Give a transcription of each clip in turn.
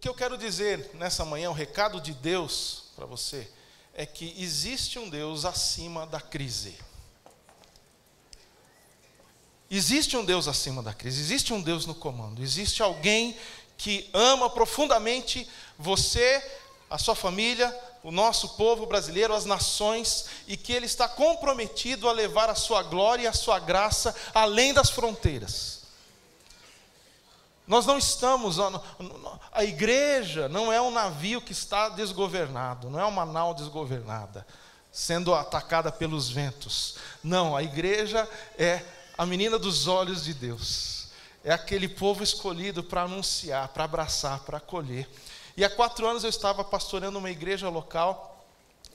que eu quero dizer nessa manhã, o recado de Deus para você, é que existe um Deus acima da crise. Existe um Deus acima da crise, existe um Deus no comando, existe alguém que ama profundamente você, a sua família, o nosso povo brasileiro, as nações, e que Ele está comprometido a levar a sua glória e a sua graça além das fronteiras. Nós não estamos, a igreja não é um navio que está desgovernado, não é uma nau desgovernada, sendo atacada pelos ventos. Não, a igreja é a menina dos olhos de Deus. É aquele povo escolhido para anunciar, para abraçar, para acolher. E há 4 anos eu estava pastoreando uma igreja local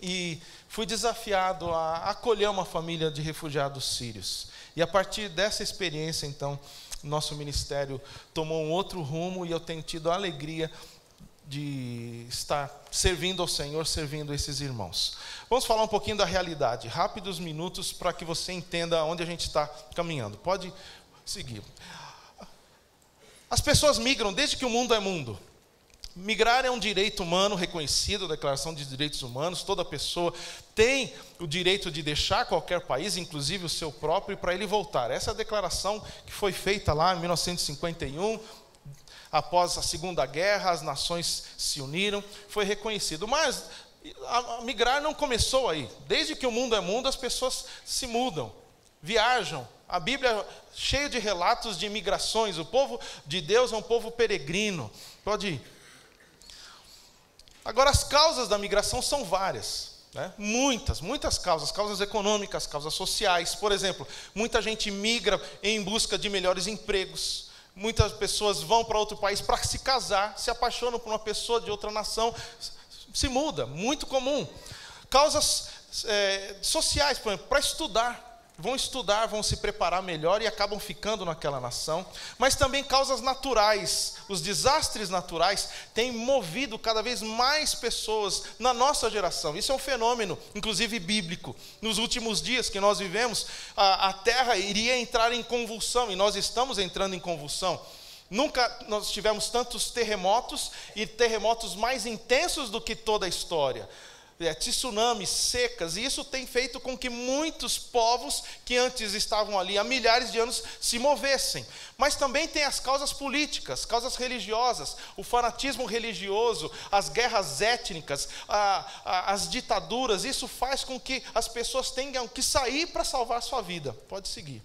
e fui desafiado a acolher uma família de refugiados sírios. E a partir dessa experiência, então, nosso ministério tomou um outro rumo e eu tenho tido a alegria de estar servindo ao Senhor, servindo esses irmãos. Vamos falar um pouquinho da realidade, rápidos minutos para que você entenda onde a gente está caminhando. Pode seguir. As pessoas migram desde que o mundo é mundo. Migrar é um direito humano reconhecido, a Declaração de Direitos Humanos. Toda pessoa tem o direito de deixar qualquer país, inclusive o seu próprio, para ele voltar. Essa é a declaração que foi feita lá em 1951, após a Segunda Guerra, as nações se uniram, foi reconhecido. Mas a migrar não começou aí. Desde que o mundo é mundo, as pessoas se mudam, viajam. A Bíblia é cheia de relatos de migrações. O povo de Deus é um povo peregrino. Pode ir. Agora, as causas da migração são várias, né? Muitas causas econômicas, causas sociais. Por exemplo, muita gente migra em busca de melhores empregos. Muitas pessoas vão para outro país para se casar, se apaixonam por uma pessoa de outra nação, se muda, muito comum. Causas sociais, por exemplo, para estudar. Vão estudar, vão se preparar melhor e acabam ficando naquela nação. Mas também causas naturais. Os desastres naturais têm movido cada vez mais pessoas na nossa geração. Isso é um fenômeno, inclusive bíblico. Nos últimos dias que nós vivemos, a terra iria entrar em convulsão, e nós estamos entrando em convulsão. Nunca nós tivemos tantos terremotos, e terremotos mais intensos do que toda a história. Tsunamis, secas, e isso tem feito com que muitos povos que antes estavam ali há milhares de anos se movessem. Mas também tem as causas políticas, causas religiosas, o fanatismo religioso, as guerras étnicas, as ditaduras. Isso faz com que as pessoas tenham que sair para salvar a sua vida. Pode seguir.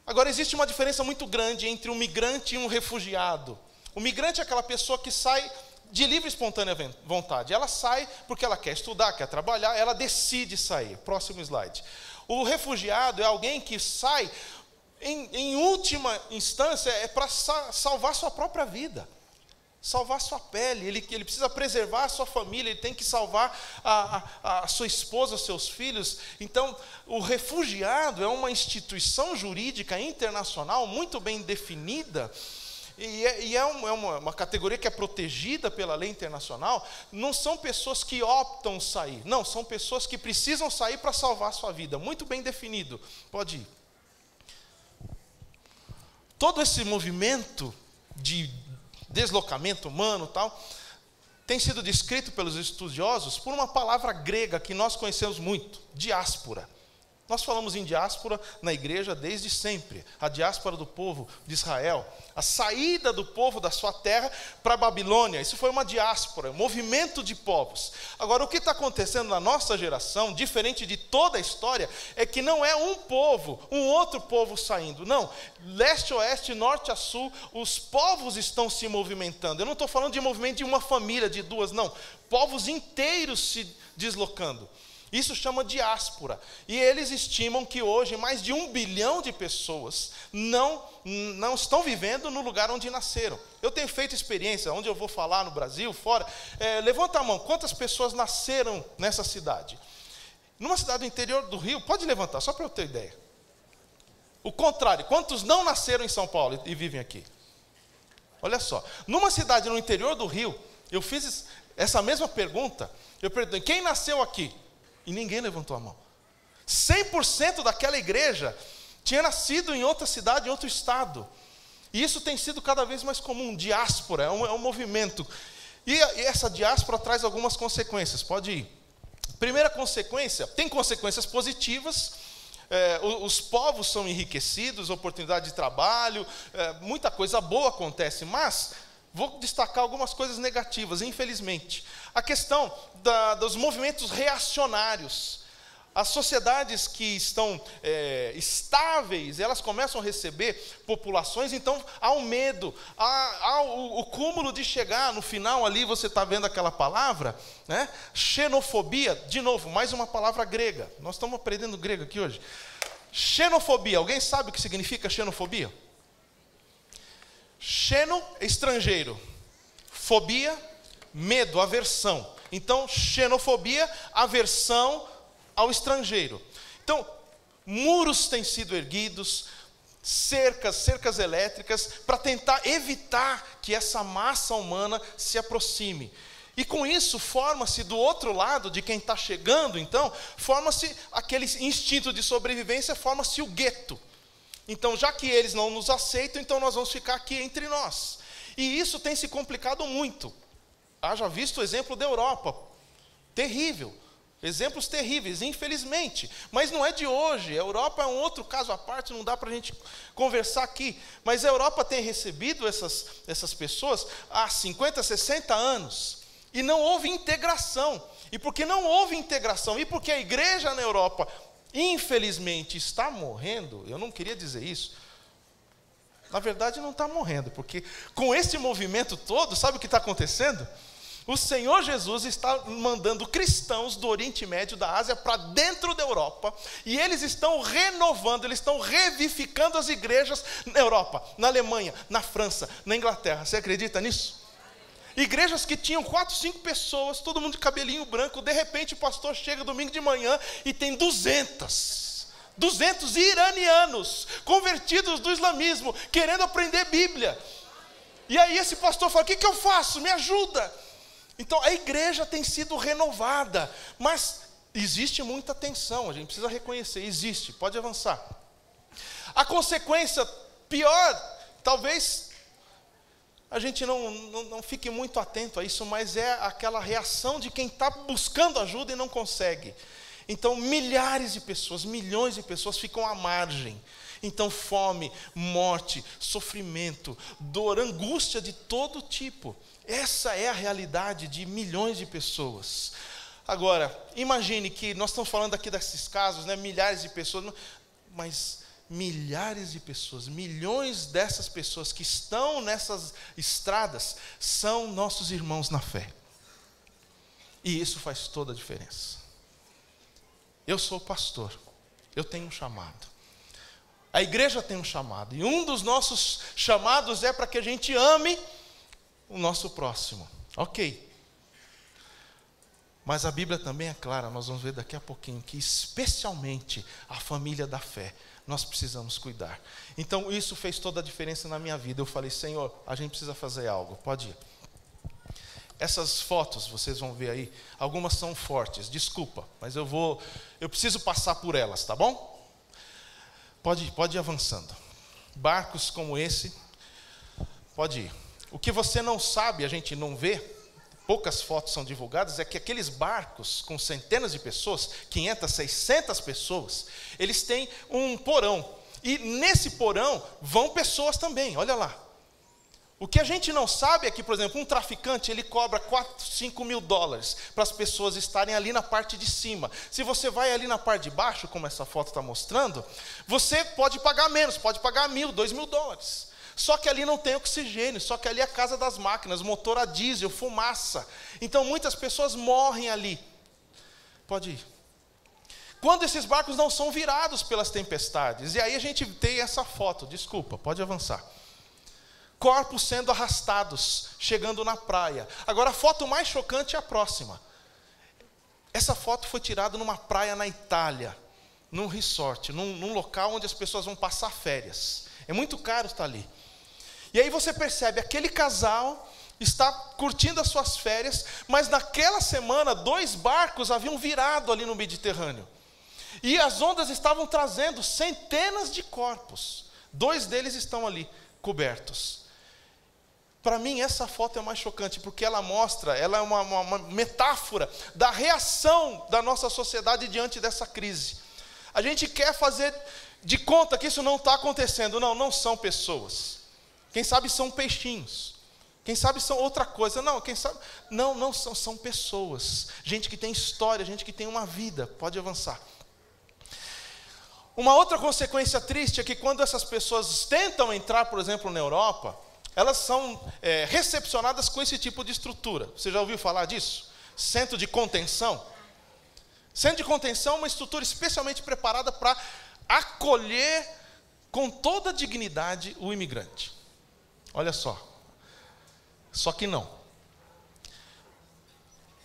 Agora, existe uma diferença muito grande entre um migrante e um refugiado. O migrante é aquela pessoa que sai de livre e espontânea vontade. Ela sai porque ela quer estudar, quer trabalhar, ela decide sair. Próximo slide. O refugiado é alguém que sai, em última instância, é para salvar sua própria vida, salvar sua pele. Ele precisa preservar a sua família, ele tem que salvar a sua esposa, os seus filhos. Então, o refugiado é uma instituição jurídica internacional muito bem definida, e é uma categoria que é protegida pela lei internacional. Não são pessoas que optam sair, não, são pessoas que precisam sair para salvar a sua vida, muito bem definido. Pode ir. Todo esse movimento de deslocamento humano tal, tem sido descrito pelos estudiosos por uma palavra grega que nós conhecemos muito, diáspora. Nós falamos em diáspora na igreja desde sempre. A diáspora do povo de Israel. A saída do povo da sua terra para a Babilônia. Isso foi uma diáspora, um movimento de povos. Agora, o que está acontecendo na nossa geração, diferente de toda a história, é que não é um povo, um outro povo saindo. Não, leste a oeste, norte a sul, os povos estão se movimentando. Eu não estou falando de movimento de uma família, de duas, não. Povos inteiros se deslocando. Isso chama diáspora. E eles estimam que hoje mais de 1 bilhão de pessoas não estão vivendo no lugar onde nasceram. Eu tenho feito experiência, onde eu vou falar no Brasil, fora. Levanta a mão, quantas pessoas nasceram nessa cidade? Numa cidade do interior do Rio, pode levantar, só para eu ter ideia. O contrário, quantos não nasceram em São Paulo e vivem aqui? Olha só, numa cidade no interior do Rio, eu fiz essa mesma pergunta. Eu perguntei, quem nasceu aqui? E ninguém levantou a mão. 100% daquela igreja tinha nascido em outra cidade, em outro estado. E isso tem sido cada vez mais comum, diáspora, é um movimento. E essa diáspora traz algumas consequências, pode ir. Primeira consequência, tem consequências positivas, os povos são enriquecidos, oportunidade de trabalho, muita coisa boa acontece, mas vou destacar algumas coisas negativas, infelizmente. A questão dos movimentos reacionários. As sociedades que estão estáveis, elas começam a receber populações, então há um medo, há o cúmulo de chegar, no final ali você está vendo aquela palavra, né? Xenofobia, de novo, mais uma palavra grega, nós estamos aprendendo grego aqui hoje. Xenofobia, alguém sabe o que significa xenofobia? Xeno, estrangeiro, fobia, medo, aversão. Então, xenofobia, aversão ao estrangeiro. Então, muros têm sido erguidos, cercas elétricas, para tentar evitar que essa massa humana se aproxime. E com isso, forma-se do outro lado, de quem está chegando, então, forma-se aquele instinto de sobrevivência, forma-se o gueto. Então, já que eles não nos aceitam, então nós vamos ficar aqui entre nós. E isso tem se complicado muito. Haja visto o exemplo da Europa. Terrível. Exemplos terríveis, infelizmente. Mas não é de hoje. A Europa é um outro caso à parte, não dá para a gente conversar aqui. Mas a Europa tem recebido essas pessoas há 50, 60 anos. E não houve integração. E porque não houve integração, e porque a igreja na Europa, infelizmente, está morrendo, eu não queria dizer isso. Na verdade, não está morrendo, porque com esse movimento todo, sabe o que está acontecendo? O Senhor Jesus está mandando cristãos do Oriente Médio, da Ásia, para dentro da Europa, e eles estão renovando, eles estão revivificando as igrejas na Europa, na Alemanha, na França, na Inglaterra. Você acredita nisso? Igrejas que tinham 4, 5 pessoas, todo mundo de cabelinho branco, de repente o pastor chega domingo de manhã e tem 200 iranianos, convertidos do islamismo, querendo aprender Bíblia. E aí esse pastor fala, o que eu faço? Me ajuda. Então a igreja tem sido renovada, mas existe muita tensão, a gente precisa reconhecer, existe, pode avançar. A consequência pior, talvez a gente não fique muito atento a isso, mas é aquela reação de quem está buscando ajuda e não consegue. Então milhares de pessoas, milhões de pessoas ficam à margem. Então fome, morte, sofrimento, dor, angústia de todo tipo. Essa é a realidade de milhões de pessoas. Agora, imagine que nós estamos falando aqui desses casos, né, milhares de pessoas, mas milhares de pessoas, milhões dessas pessoas que estão nessas estradas, são nossos irmãos na fé. E isso faz toda a diferença. Eu sou pastor, eu tenho um chamado. A igreja tem um chamado, e um dos nossos chamados é para que a gente ame o nosso próximo. Ok. Mas a Bíblia também é clara, nós vamos ver daqui a pouquinho, que especialmente a família da fé, nós precisamos cuidar. Então isso fez toda a diferença na minha vida. Eu falei, Senhor, a gente precisa fazer algo, pode ir. Essas fotos, vocês vão ver aí, algumas são fortes, desculpa, mas eu preciso passar por elas, tá bom? Pode ir avançando. Barcos como esse, pode ir. O que você não sabe, a gente não vê, poucas fotos são divulgadas, é que aqueles barcos com centenas de pessoas, 500, 600 pessoas, eles têm um porão. E nesse porão vão pessoas também, olha lá. O que a gente não sabe é que, por exemplo, um traficante, ele cobra 4, 5 mil dólares para as pessoas estarem ali na parte de cima. Se você vai ali na parte de baixo, como essa foto está mostrando, você pode pagar menos, pode pagar 1.000, 2.000 dólares. Só que ali não tem oxigênio, só que ali é a casa das máquinas, motor a diesel, fumaça. Então muitas pessoas morrem ali. Pode ir. Quando esses barcos não são virados pelas tempestades, e aí a gente tem essa foto, desculpa, pode avançar. Corpos sendo arrastados, chegando na praia. Agora a foto mais chocante é a próxima. Essa foto foi tirada numa praia na Itália, num resort, num local onde as pessoas vão passar férias. É muito caro estar ali. E aí você percebe, aquele casal está curtindo as suas férias, mas naquela semana 2 barcos haviam virado ali no Mediterrâneo. E as ondas estavam trazendo centenas de corpos. 2 deles estão ali, cobertos. Para mim, essa foto é mais chocante, porque ela é uma metáfora da reação da nossa sociedade diante dessa crise. A gente quer fazer de conta que isso não está acontecendo. Não são pessoas. Quem sabe são peixinhos. Quem sabe são outra coisa. Não são pessoas. Gente que tem história, gente que tem uma vida. Pode avançar. Uma outra consequência triste é que quando essas pessoas tentam entrar, por exemplo, na Europa, elas são recepcionadas com esse tipo de estrutura. Você já ouviu falar disso? Centro de contenção. Centro de contenção é uma estrutura especialmente preparada para acolher com toda a dignidade o imigrante. Olha só. Só que não.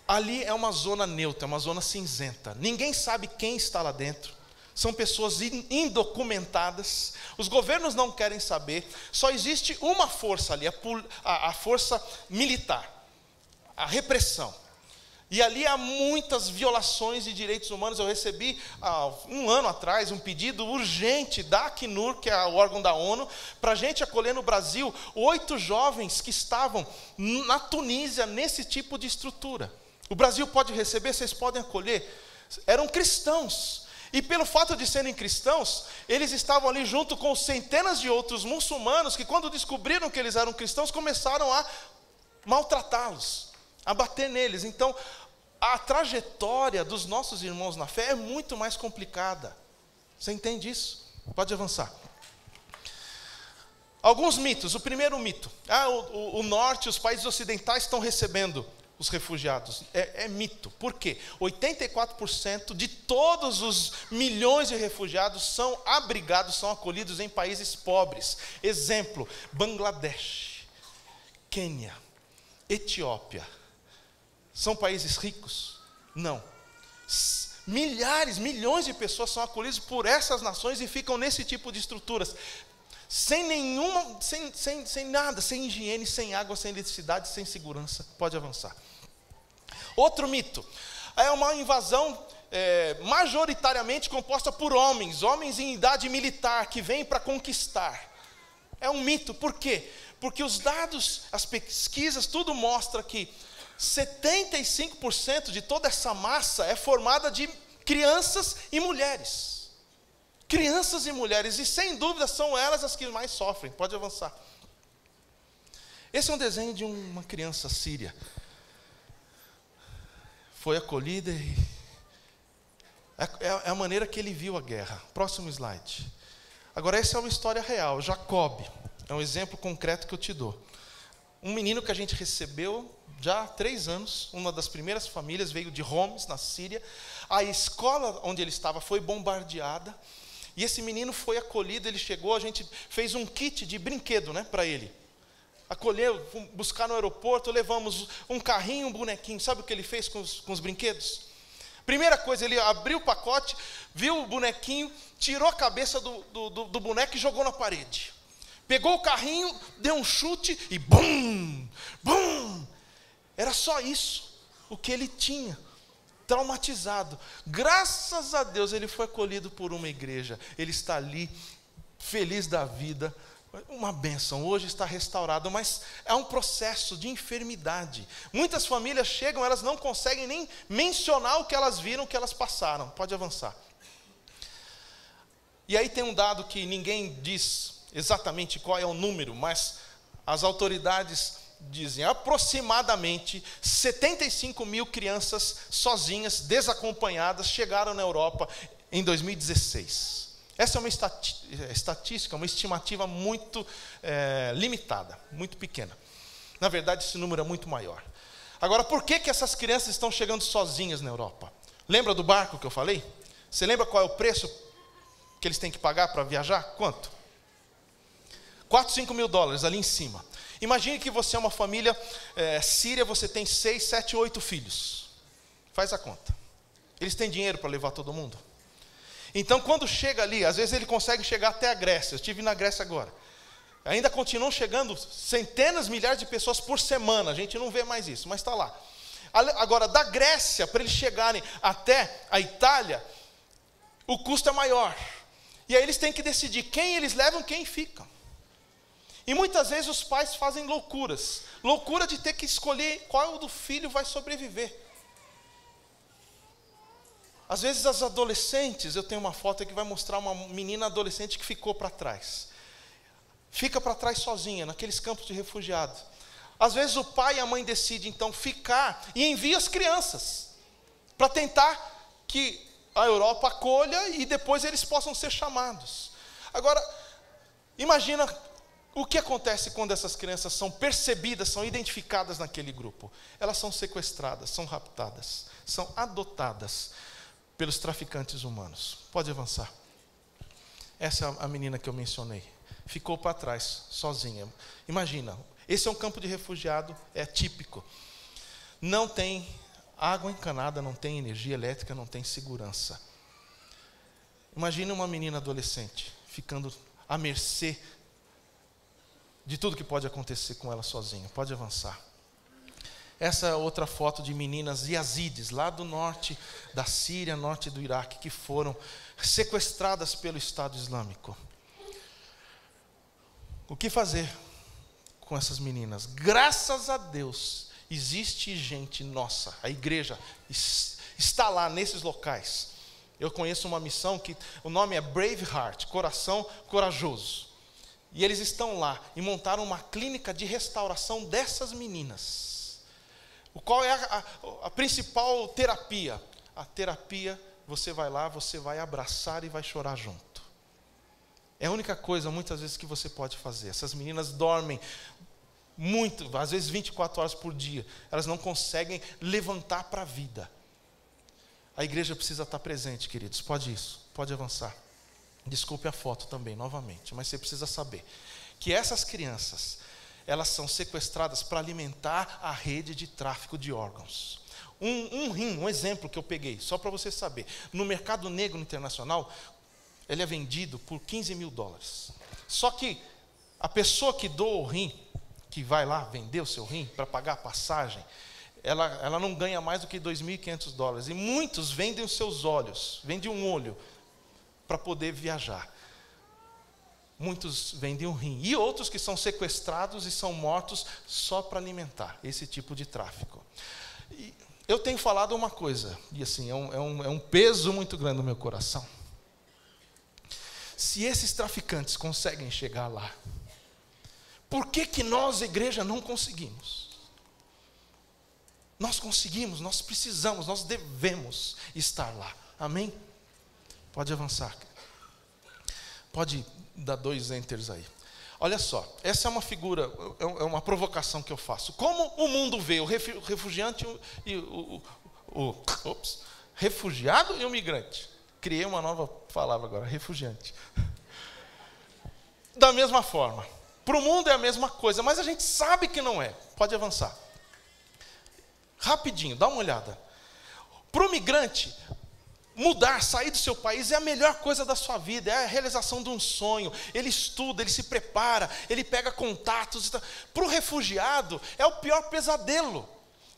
Ali é uma zona neutra, é uma zona cinzenta. Ninguém sabe quem está lá dentro. São pessoas indocumentadas. Os governos não querem saber. Só existe uma força ali, a força militar. A repressão. E ali há muitas violações de direitos humanos. Eu recebi, há um ano atrás, um pedido urgente da Acnur, que é o órgão da ONU, para a gente acolher no Brasil 8 jovens que estavam na Tunísia nesse tipo de estrutura. O Brasil pode receber, vocês podem acolher. Eram cristãos. E pelo fato de serem cristãos, eles estavam ali junto com centenas de outros muçulmanos que, quando descobriram que eles eram cristãos, começaram a maltratá-los, a bater neles. Então, a trajetória dos nossos irmãos na fé é muito mais complicada. Você entende isso? Pode avançar. Alguns mitos. O primeiro mito. O norte, os países ocidentais estão recebendo os refugiados. É mito. Por quê? 84% de todos os milhões de refugiados são abrigados, são acolhidos em países pobres. Exemplo, Bangladesh, Quênia, Etiópia. São países ricos? Não. Milhões de pessoas são acolhidas por essas nações e ficam nesse tipo de estruturas. Sem nada, sem higiene, sem água, sem eletricidade, sem segurança. Pode avançar. Outro mito. É uma invasão majoritariamente composta por homens em idade militar, que vêm para conquistar. É um mito. Por quê? Porque os dados, as pesquisas, tudo mostra que 75% de toda essa massa é formada de crianças e mulheres. Crianças e mulheres, e sem dúvida são elas as que mais sofrem. Pode avançar. Esse é um desenho de uma criança síria. Foi acolhida e... É a maneira que ele viu a guerra. Próximo slide. Agora, essa é uma história real. Jacob. É um exemplo concreto que eu te dou. Um menino que a gente recebeu já há 3 anos, uma das primeiras famílias, veio de Homs, na Síria. A escola onde ele estava foi bombardeada. E esse menino foi acolhido, ele chegou, a gente fez um kit de brinquedo, para ele. Acolheu, buscar no aeroporto, levamos um carrinho, um bonequinho. Sabe o que ele fez com os brinquedos? Primeira coisa, ele abriu o pacote, viu o bonequinho, tirou a cabeça do boneco e jogou na parede. Pegou o carrinho, deu um chute e bum, bum. Era só isso o que ele tinha. Traumatizado. Graças a Deus ele foi acolhido por uma igreja. Ele está ali, feliz da vida. Uma bênção, hoje está restaurado, mas é um processo de enfermidade. Muitas famílias chegam, elas não conseguem nem mencionar o que elas viram, o que elas passaram. Pode avançar. E aí tem um dado que ninguém diz exatamente qual é o número, mas as autoridades dizem aproximadamente 75 mil crianças sozinhas, desacompanhadas, chegaram na Europa em 2016. Essa é uma estatística, uma estimativa muito limitada, muito pequena. Na verdade, esse número é muito maior. Agora, por que essas crianças estão chegando sozinhas na Europa? Lembra do barco que eu falei? Você lembra qual é o preço que eles têm que pagar para viajar? Quanto? 4, 5 mil dólares ali em cima. Imagine que você é uma família síria, você tem 6, 7, 8 filhos. Faz a conta. Eles têm dinheiro para levar todo mundo? Então, quando chega ali, às vezes ele consegue chegar até a Grécia. Eu estive na Grécia agora. Ainda continuam chegando centenas, milhares de pessoas por semana. A gente não vê mais isso, mas está lá. Agora, da Grécia, para eles chegarem até a Itália, o custo é maior. E aí eles têm que decidir quem eles levam e quem ficam. E muitas vezes os pais fazem loucuras. Loucura de ter que escolher qual do filho vai sobreviver. Às vezes as adolescentes, eu tenho uma foto aqui que vai mostrar uma menina adolescente que ficou para trás. Fica para trás sozinha, naqueles campos de refugiados. Às vezes o pai e a mãe decidem então ficar e envia as crianças para tentar que a Europa acolha e depois eles possam ser chamados. Agora, imagina o que acontece quando essas crianças são percebidas, são identificadas naquele grupo. Elas são sequestradas, são raptadas, são adotadas pelos traficantes humanos. Pode avançar. Essa é a menina que eu mencionei. Ficou para trás, sozinha. Imagina, esse é um campo de refugiado, é típico. Não tem água encanada, não tem energia elétrica, não tem segurança. Imagina uma menina adolescente, ficando à mercê de tudo que pode acontecer com ela sozinha. Pode avançar. Essa é outra foto de meninas Yazidis, lá do norte da Síria, norte do Iraque, que foram sequestradas pelo Estado Islâmico. O que fazer com essas meninas? Graças a Deus, existe gente nossa, a igreja está lá nesses locais. Eu conheço uma missão que o nome é Brave Heart, coração corajoso. E eles estão lá e montaram uma clínica de restauração dessas meninas. Qual é a principal terapia? A terapia, você vai lá, você vai abraçar e vai chorar junto. É a única coisa, muitas vezes, que você pode fazer. Essas meninas dormem muito, às vezes 24 horas por dia. Elas não conseguem levantar para a vida. A igreja precisa estar presente, queridos. Pode isso, pode avançar. Desculpe a foto também, novamente. Mas você precisa saber que essas crianças, elas são sequestradas para alimentar a rede de tráfico de órgãos. Um rim, um exemplo que eu peguei, só para você saber. No mercado negro internacional, ele é vendido por $15 mil. Só que a pessoa que doa o rim, que vai lá vender o seu rim para pagar a passagem, ela não ganha mais do que $2.500. E muitos vendem os seus olhos, vendem um olho para poder viajar. Muitos vendem um rim. E outros que são sequestrados e são mortos só para alimentar esse tipo de tráfico. E eu tenho falado uma coisa, e assim, é um peso muito grande no meu coração. Se esses traficantes conseguem chegar lá, por que nós, igreja, não conseguimos? Nós conseguimos, nós precisamos, nós devemos estar lá. Amém? Pode avançar. Pode dar 2 enters aí. Olha só, essa é uma figura, é uma provocação que eu faço. Como o mundo vê o refugiante e refugiado e o migrante? Criei uma nova palavra agora, refugiante. Da mesma forma. Para o mundo é a mesma coisa, mas a gente sabe que não é. Pode avançar. Rapidinho, dá uma olhada. Para o migrante, mudar, sair do seu país é a melhor coisa da sua vida, é a realização de um sonho. Ele estuda, ele se prepara, ele pega contatos. Para o refugiado, é o pior pesadelo.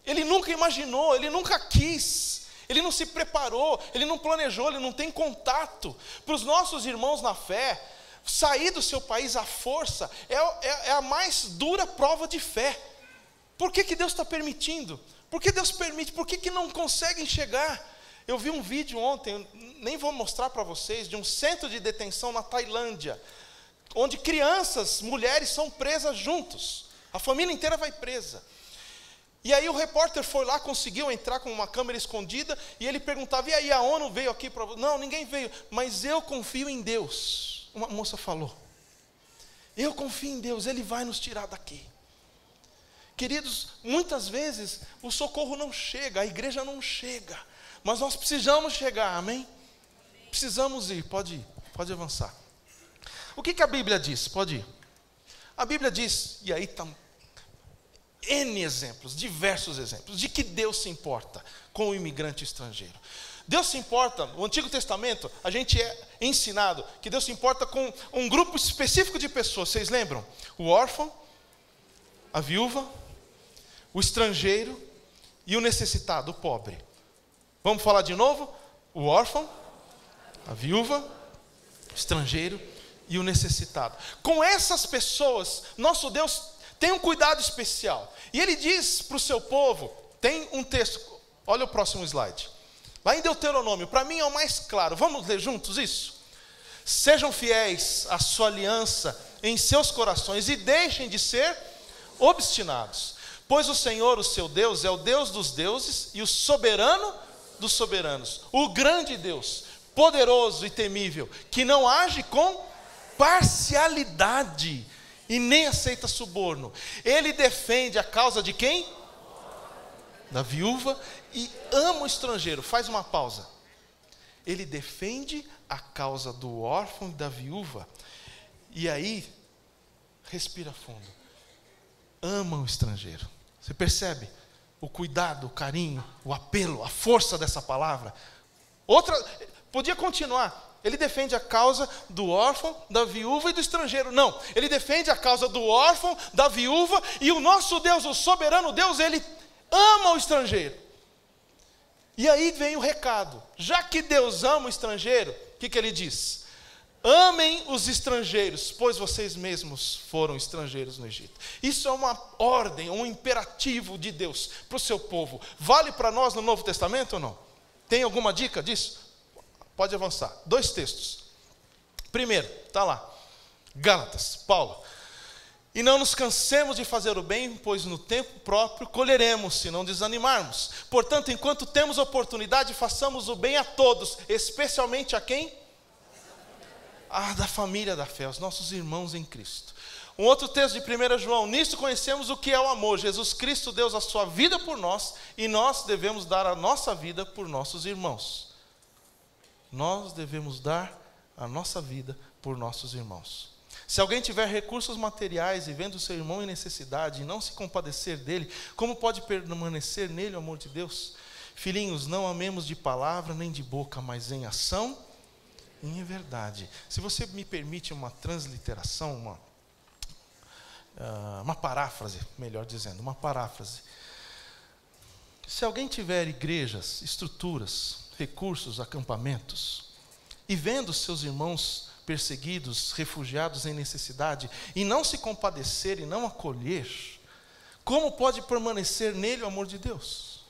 Ele nunca imaginou, ele nunca quis. Ele não se preparou, ele não planejou, ele não tem contato. Para os nossos irmãos na fé, sair do seu país à força é a mais dura prova de fé. Por que Deus está permitindo? Por que Deus permite? Por que não conseguem chegar? Eu vi um vídeo ontem, nem vou mostrar para vocês, de um centro de detenção na Tailândia, onde crianças, mulheres são presas juntos. A família inteira vai presa. E aí o repórter foi lá, conseguiu entrar com uma câmera escondida, e ele perguntava, e aí a ONU veio aqui para... Não, ninguém veio, mas eu confio em Deus. Uma moça falou, eu confio em Deus, Ele vai nos tirar daqui. Queridos, muitas vezes o socorro não chega, a igreja não chega, mas nós precisamos chegar, amém? Precisamos ir, pode avançar. O que a Bíblia diz? Pode ir. A Bíblia diz, e aí está... N exemplos, diversos exemplos, de que Deus se importa com o imigrante estrangeiro. Deus se importa, no Antigo Testamento, a gente é ensinado que Deus se importa com um grupo específico de pessoas, vocês lembram? O órfão, a viúva, o estrangeiro e o necessitado, o pobre. Vamos falar de novo? O órfão, a viúva, o estrangeiro e o necessitado. Com essas pessoas, nosso Deus tem um cuidado especial. E Ele diz para o seu povo, tem um texto, olha o próximo slide. Lá em Deuteronômio, para mim é o mais claro. Vamos ler juntos isso? Sejam fiéis à sua aliança em seus corações e deixem de ser obstinados. Pois o Senhor, o seu Deus, é o Deus dos deuses e o soberano dos soberanos. O grande Deus, poderoso e temível, que não age com parcialidade e nem aceita suborno. Ele defende a causa de quem? Da viúva, e ama o estrangeiro. Faz uma pausa. Ele defende a causa do órfão e da viúva. E aí, respira fundo. Ama o estrangeiro. Você percebe o cuidado, o carinho, o apelo, a força dessa palavra? Podia continuar. Ele defende a causa do órfão, da viúva e do estrangeiro. Não, ele defende a causa do órfão, da viúva, e o nosso Deus, o soberano Deus, Ele ama o estrangeiro. E aí vem o recado. Já que Deus ama o estrangeiro, o que Ele diz? Amem os estrangeiros, pois vocês mesmos foram estrangeiros no Egito. Isso é uma ordem, um imperativo de Deus para o seu povo. Vale para nós no Novo Testamento ou não? Tem alguma dica disso? Pode avançar. 2 textos. Primeiro, está lá. Gálatas, Paulo. E não nos cansemos de fazer o bem, pois no tempo próprio colheremos, se não desanimarmos. Portanto, enquanto temos oportunidade, façamos o bem a todos, especialmente a quem? Da família da fé, os nossos irmãos em Cristo. Um outro texto de 1 João. Nisso conhecemos o que é o amor. Jesus Cristo deu a sua vida por nós, e nós devemos dar a nossa vida por nossos irmãos. Nós devemos dar a nossa vida por nossos irmãos. Se alguém tiver recursos materiais e vendo o seu irmão em necessidade e não se compadecer dele, como pode permanecer nele o amor de Deus? Filhinhos, não amemos de palavra nem de boca, mas em ação e em verdade. Se você me permite uma transliteração, uma paráfrase, melhor dizendo, uma paráfrase. Se alguém tiver igrejas, estruturas, recursos, acampamentos, e vendo seus irmãos perseguidos, refugiados em necessidade, e não se compadecer e não acolher, como pode permanecer nele o amor de Deus?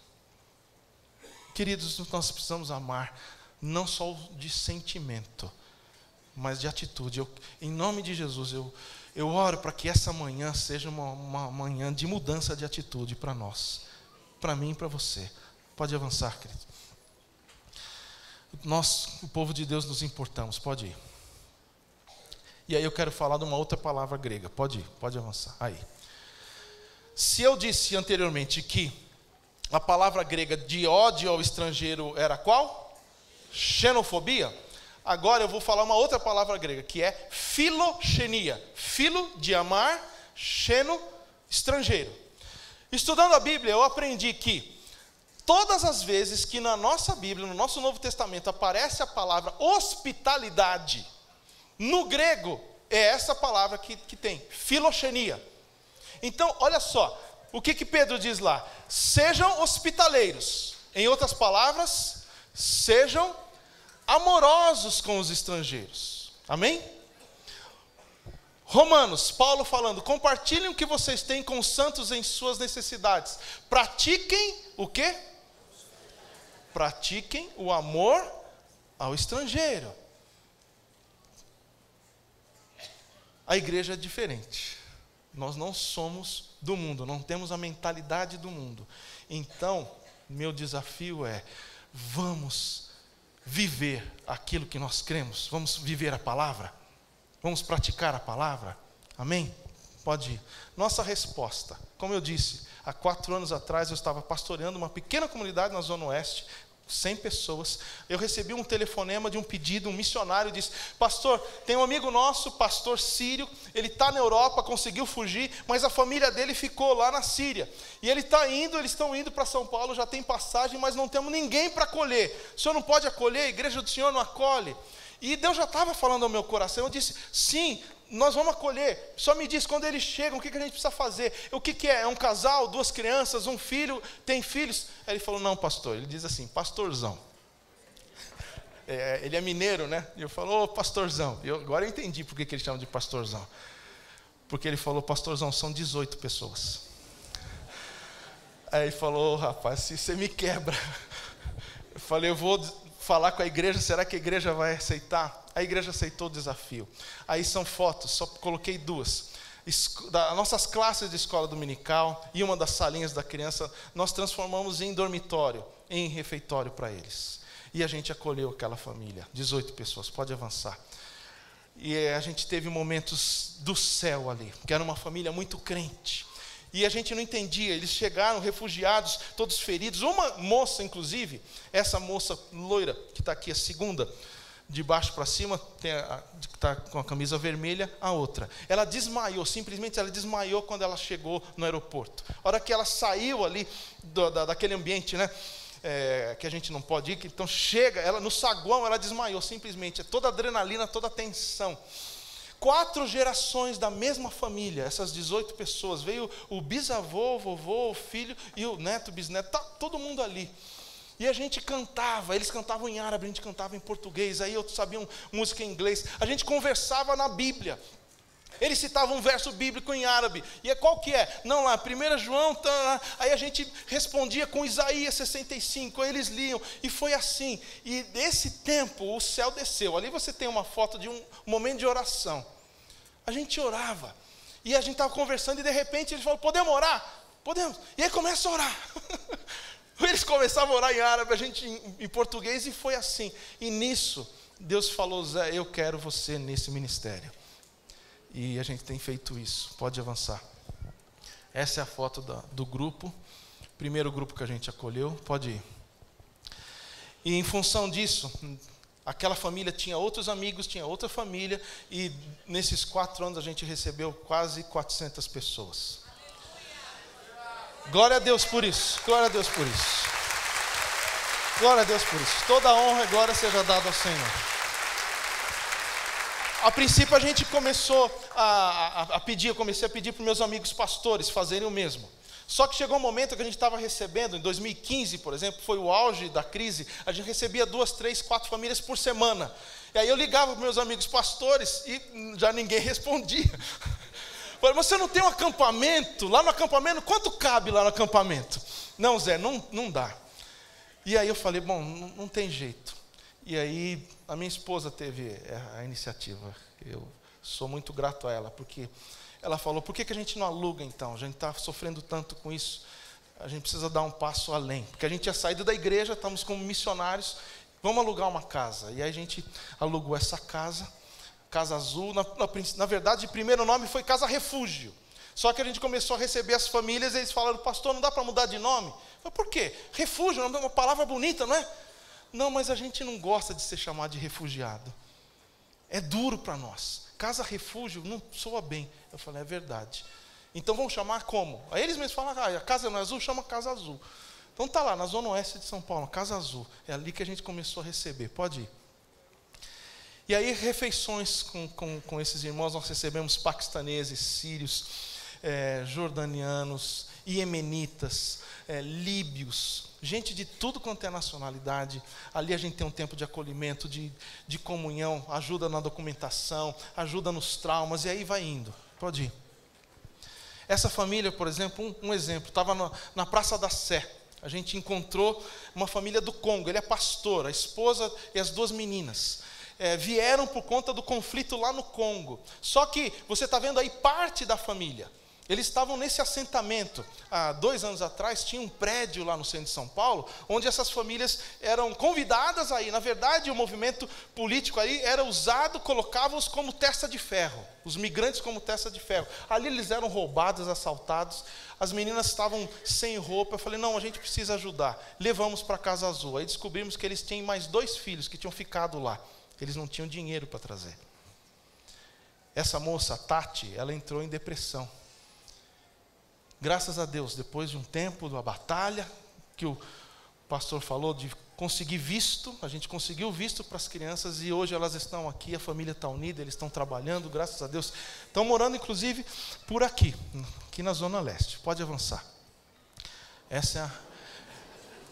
Queridos, nós precisamos amar, não só de sentimento, mas de atitude. Em nome de Jesus, eu oro para que essa manhã seja uma manhã de mudança de atitude para nós, para mim e para você. Pode avançar, querido. Nós, o povo de Deus, nos importamos. Pode ir. E aí eu quero falar de uma outra palavra grega. Pode ir, pode avançar. Aí. Se eu disse anteriormente que a palavra grega de ódio ao estrangeiro era qual? Xenofobia. Agora eu vou falar uma outra palavra grega, que é filoxenia. Filo, de amar, xeno, estrangeiro. Estudando a Bíblia, eu aprendi que todas as vezes que na nossa Bíblia, no nosso Novo Testamento, aparece a palavra hospitalidade, no grego, é essa palavra que tem, filoxenia. Então, olha só, o que Pedro diz lá? Sejam hospitaleiros. Em outras palavras, sejam amorosos com os estrangeiros. Amém? Romanos, Paulo falando, compartilhem o que vocês têm com os santos em suas necessidades. Pratiquem o quê? Pratiquem o amor ao estrangeiro. A igreja é diferente. Nós não somos do mundo, não temos a mentalidade do mundo. Então, meu desafio é, vamos viver aquilo que nós cremos, vamos viver a palavra, vamos praticar a palavra, amém? Pode ir. Nossa resposta, como eu disse, há 4 anos atrás eu estava pastoreando uma pequena comunidade na Zona Oeste, 100 pessoas, eu recebi um telefonema de um pedido, um missionário disse, pastor, tem um amigo nosso, pastor sírio, ele está na Europa, conseguiu fugir, mas a família dele ficou lá na Síria, e eles estão indo para São Paulo, já tem passagem, mas não temos ninguém para acolher, o senhor não pode acolher, a igreja do senhor não acolhe, e Deus já estava falando ao meu coração, eu disse, sim, nós vamos acolher, só me diz quando eles chegam, o que a gente precisa fazer, o que é um casal, 2 crianças, um filho, tem filhos? Aí ele falou, não pastor, ele diz assim, pastorzão, Ele é mineiro, né? E eu falo, ô pastorzão. Agora eu entendi por que ele chama de pastorzão. Porque ele falou, pastorzão, são 18 pessoas. Aí ele falou, rapaz, se você me quebra. Eu falei, eu vou falar com a igreja, será que a igreja vai aceitar? A igreja aceitou o desafio. Aí são fotos, só coloquei 2. Das nossas classes de escola dominical e uma das salinhas da criança, nós transformamos em dormitório, em refeitório para eles. E a gente acolheu aquela família, 18 pessoas, pode avançar. E a gente teve momentos do céu ali, que era uma família muito crente. E a gente não entendia, eles chegaram refugiados, todos feridos. Uma moça, inclusive, essa moça loira, que está aqui, a segunda, de baixo para cima, que está com a camisa vermelha, a outra. Ela desmaiou, simplesmente ela desmaiou quando ela chegou no aeroporto. A hora que ela saiu ali daquele ambiente, né? Que a gente não pode ir, então chega, ela no saguão, ela desmaiou, simplesmente, toda a adrenalina, toda a tensão. 4 gerações da mesma família, essas 18 pessoas, veio o bisavô, o vovô, o filho e o neto, o bisneto, tá todo mundo ali. E a gente cantava, eles cantavam em árabe, a gente cantava em português, aí outros sabiam música em inglês, a gente conversava na Bíblia. Eles citavam um verso bíblico em árabe. E qual que é? Não, lá, 1 João, tá, aí a gente respondia com Isaías 65, aí eles liam, e foi assim. E nesse tempo, o céu desceu. Ali você tem uma foto de um momento de oração. A gente orava, e a gente estava conversando, e de repente eles falaram, podemos orar? Podemos. E aí começa a orar. Eles começavam a orar em árabe, a gente em português, e foi assim. E nisso, Deus falou, Zé, eu quero você nesse ministério. E a gente tem feito isso. Pode avançar. Essa é a foto do grupo. Primeiro grupo que a gente acolheu. Pode ir. E em função disso, aquela família tinha outros amigos, tinha outra família. E nesses 4 anos a gente recebeu quase 400 pessoas. Glória a Deus por isso. Glória a Deus por isso. Glória a Deus por isso. Toda a honra e glória seja dada ao Senhor. A princípio a gente começou a pedir, eu comecei a pedir para os meus amigos pastores fazerem o mesmo. Só que chegou um momento que a gente estava recebendo, em 2015, por exemplo, foi o auge da crise, a gente recebia 2, 3, 4 famílias por semana. E aí eu ligava para os meus amigos pastores e já ninguém respondia. Falei, você não tem um acampamento? Lá no acampamento, quanto cabe lá no acampamento? Não, Zé, não dá. E aí eu falei, bom, não tem jeito. E aí a minha esposa teve a iniciativa. Eu sou muito grato a ela, porque ela falou, por que a gente não aluga então? A gente está sofrendo tanto com isso, a gente precisa dar um passo além. Porque a gente tinha saído da igreja, estamos como missionários, vamos alugar uma casa. E aí a gente alugou essa casa, Casa Azul. Na verdade, o primeiro nome foi Casa Refúgio. Só que a gente começou a receber as famílias e eles falaram, pastor, não dá para mudar de nome? Eu falei, por quê? Refúgio é uma palavra bonita, não é? Não, mas a gente não gosta de ser chamado de refugiado. É duro para nós. Casa Refúgio não soa bem. Eu falei, é verdade. Então vamos chamar como? Aí eles mesmos falam, a casa não é azul, chama Casa Azul. Então está lá, na zona oeste de São Paulo, Casa Azul. É ali que a gente começou a receber. Pode ir. E aí, refeições com esses irmãos, nós recebemos paquistaneses, sírios, jordanianos, iemenitas, líbios, gente de tudo quanto é nacionalidade. Ali a gente tem um tempo de acolhimento, de comunhão, ajuda na documentação, ajuda nos traumas, e aí vai indo. Pode ir. Essa família, por exemplo, um exemplo, estava na Praça da Sé. A gente encontrou uma família do Congo, ele é pastor, a esposa e as 2 meninas. Vieram por conta do conflito lá no Congo. Só que você está vendo aí parte da família. Eles estavam nesse assentamento. Há 2 anos atrás, tinha um prédio lá no centro de São Paulo, onde essas famílias eram convidadas a ir. Na verdade, o movimento político aí era usado, colocava-os como testa de ferro. Os migrantes como testa de ferro. Ali eles eram roubados, assaltados. As meninas estavam sem roupa. Eu falei, não, a gente precisa ajudar. Levamos para a Casa Azul. Aí descobrimos que eles tinham mais 2 filhos que tinham ficado lá. Eles não tinham dinheiro para trazer. Essa moça, a Tati, ela entrou em depressão. Graças a Deus, depois de um tempo da batalha, que o pastor falou de conseguir visto, a gente conseguiu visto para as crianças e hoje elas estão aqui, a família está unida, eles estão trabalhando, graças a Deus. Estão morando, inclusive, por aqui na Zona Leste. Pode avançar. Essa é a...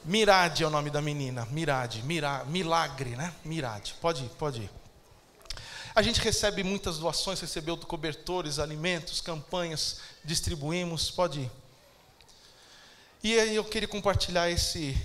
Mirade é o nome da menina. Milagre, né? Mirade. Pode ir. A gente recebe muitas doações, recebeu cobertores, alimentos, campanhas, distribuímos. Pode ir. E aí eu queria compartilhar esse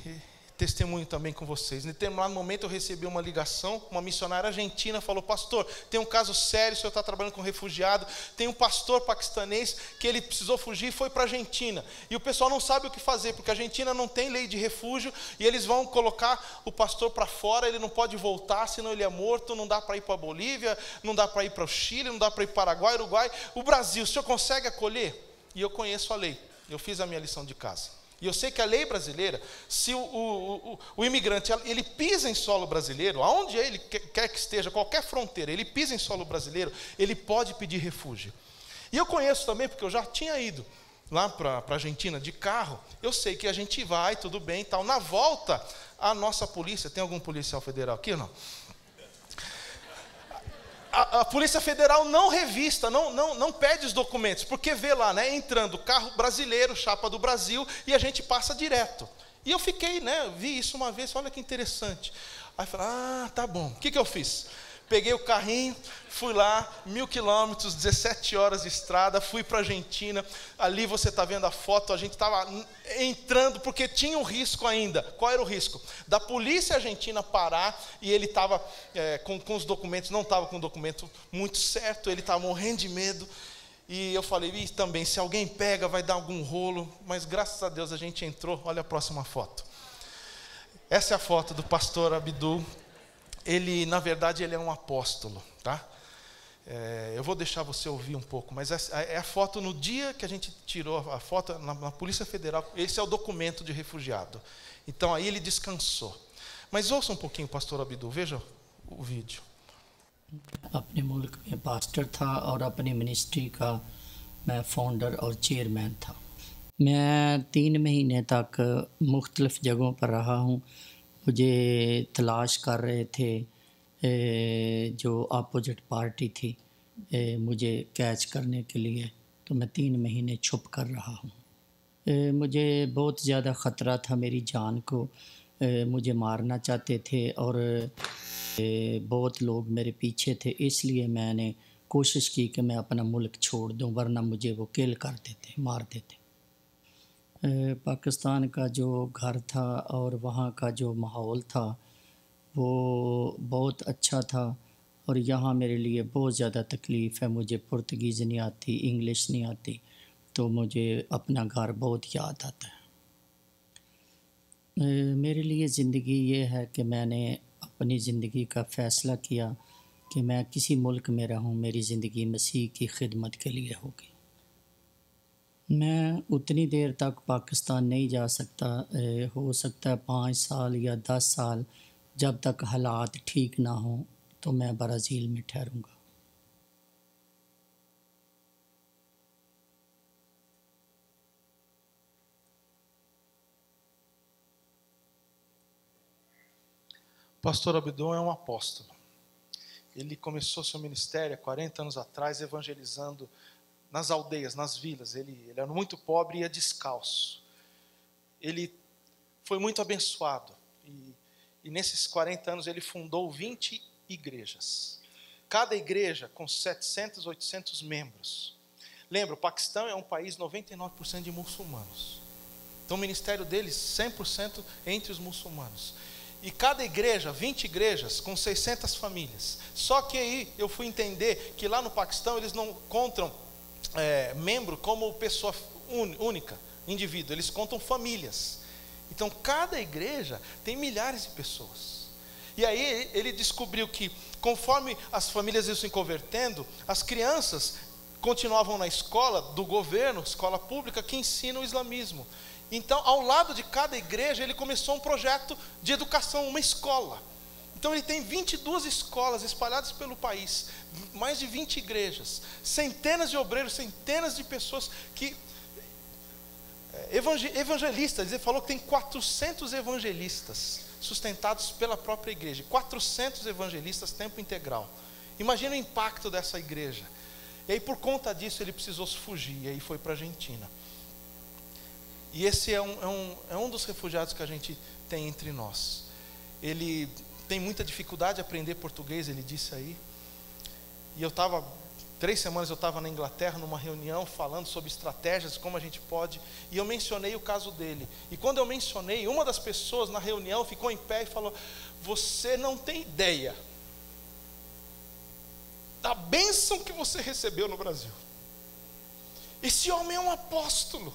testemunho também com vocês. Em determinado momento eu recebi uma ligação, uma missionária argentina falou: pastor, tem um caso sério, o senhor está trabalhando com refugiado, tem um pastor paquistanês que ele precisou fugir e foi para a Argentina, e o pessoal não sabe o que fazer, porque a Argentina não tem lei de refúgio, e eles vão colocar o pastor para fora, ele não pode voltar, senão ele é morto, não dá para ir para a Bolívia, não dá para ir para o Chile, não dá para ir para o Paraguai, Uruguai, o Brasil, o senhor consegue acolher? E eu conheço a lei, eu fiz a minha lição de casa. E eu sei que a lei brasileira, se o imigrante, ele pisa em solo brasileiro, aonde ele quer que esteja, qualquer fronteira, ele pisa em solo brasileiro, ele pode pedir refúgio. E eu conheço também, porque eu já tinha ido lá para a Argentina de carro, eu sei que a gente vai, tudo bem e tal. Na volta, a nossa polícia, tem algum policial federal aqui ou não? A Polícia Federal não revista, não pede os documentos, porque vê lá, né, entrando carro brasileiro, chapa do Brasil, e a gente passa direto. E eu fiquei, vi isso uma vez, olha que interessante. Aí eu falei, tá bom. O que eu fiz? Peguei o carrinho, fui lá, 1.000 quilômetros, 17 horas de estrada, fui para a Argentina. Ali você está vendo a foto, a gente estava entrando, porque tinha um risco ainda. Qual era o risco? Da polícia argentina parar, e ele estava com os documentos, não estava com o documento muito certo, ele estava morrendo de medo. E eu falei, e também, se alguém pega, vai dar algum rolo. Mas graças a Deus a gente entrou. Olha a próxima foto. Essa é a foto do pastor Abdul. Ele, na verdade, ele é um apóstolo, tá? Eu vou deixar você ouvir um pouco, mas é a foto no dia que a gente tirou a foto na Polícia Federal. Esse é o documento de refugiado. Então, aí ele descansou. Mas ouça um pouquinho, pastor Abdul, veja o vídeo. अपने मुल्क में पास्टर था और अपनी मिनिस्ट्री का मैं फाउंडर और चेयरमैन था। मैं 3 महीने तक मुख्तलिफ़ जगहों पर रहा हूँ। मुझे तलाश कर रहे थे जो अपोजिट पार्टी थी मुझे कैच करने के लिए, तो मैं 3 महीने छुप कर रहा हूँ। मुझे बहुत ज़्यादा ख़तरा था मेरी जान को, मुझे मारना चाहते थे और बहुत लोग मेरे पीछे थे, इसलिए मैंने कोशिश की कि मैं अपना मुल्क छोड़ दूं, वरना मुझे वो किल कर देते, मार देते। पाकिस्तान का जो घर था और वहाँ का जो माहौल था वो बहुत अच्छा था, और यहाँ मेरे लिए बहुत ज़्यादा तकलीफ़ है। मुझे पुर्तगीज़ नहीं आती, इंग्लिश नहीं आती, तो मुझे अपना घर बहुत याद आता है। मेरे लिए ज़िंदगी ये है कि मैंने अपनी ज़िंदगी का फ़ैसला किया कि मैं किसी मुल्क में रहूं, मेरी ज़िंदगी मसीह की खिदमत के लिए होगी। मैं उतनी देर तक पाकिस्तान नहीं जा सकता, हो सकता है 5 साल या 10 साल, जब तक हालात ठीक ना हों तो मैं ब्राज़ील में ठहरूंगा। Pastor Abdul é um apóstolo. Ele começou seu ministério há 40 anos atrás, evangelizando nas aldeias, nas vilas. Ele era muito pobre e ia descalço. Ele foi muito abençoado. E nesses 40 anos ele fundou 20 igrejas. Cada igreja com 700, 800 membros. Lembra, o Paquistão é um país 99% de muçulmanos. Então o ministério deles 100% entre os muçulmanos. E cada igreja, 20 igrejas, com 600 famílias. Só que aí eu fui entender que lá no Paquistão eles não contam membro como pessoa única, indivíduo. Eles contam famílias. Então cada igreja tem milhares de pessoas. E aí ele descobriu que conforme as famílias iam se convertendo, as crianças continuavam na escola do governo, escola pública, que ensina o islamismo. Então, ao lado de cada igreja, ele começou um projeto de educação, uma escola. Então, ele tem 22 escolas espalhadas pelo país, mais de 20 igrejas, centenas de obreiros, centenas de pessoas que... evangelistas, ele falou que tem 400 evangelistas sustentados pela própria igreja. 400 evangelistas, tempo integral. Imagina o impacto dessa igreja. E aí, por conta disso, ele precisou fugir, e aí foi para a Argentina. E esse é um dos refugiados que a gente tem entre nós. Ele tem muita dificuldade de aprender português, ele disse aí. E 3 semanas eu estava na Inglaterra, numa reunião, falando sobre estratégias, como a gente pode, e eu mencionei o caso dele. E quando eu mencionei, uma das pessoas na reunião ficou em pé e falou: você não tem ideia da bênção que você recebeu no Brasil. Esse homem é um apóstolo.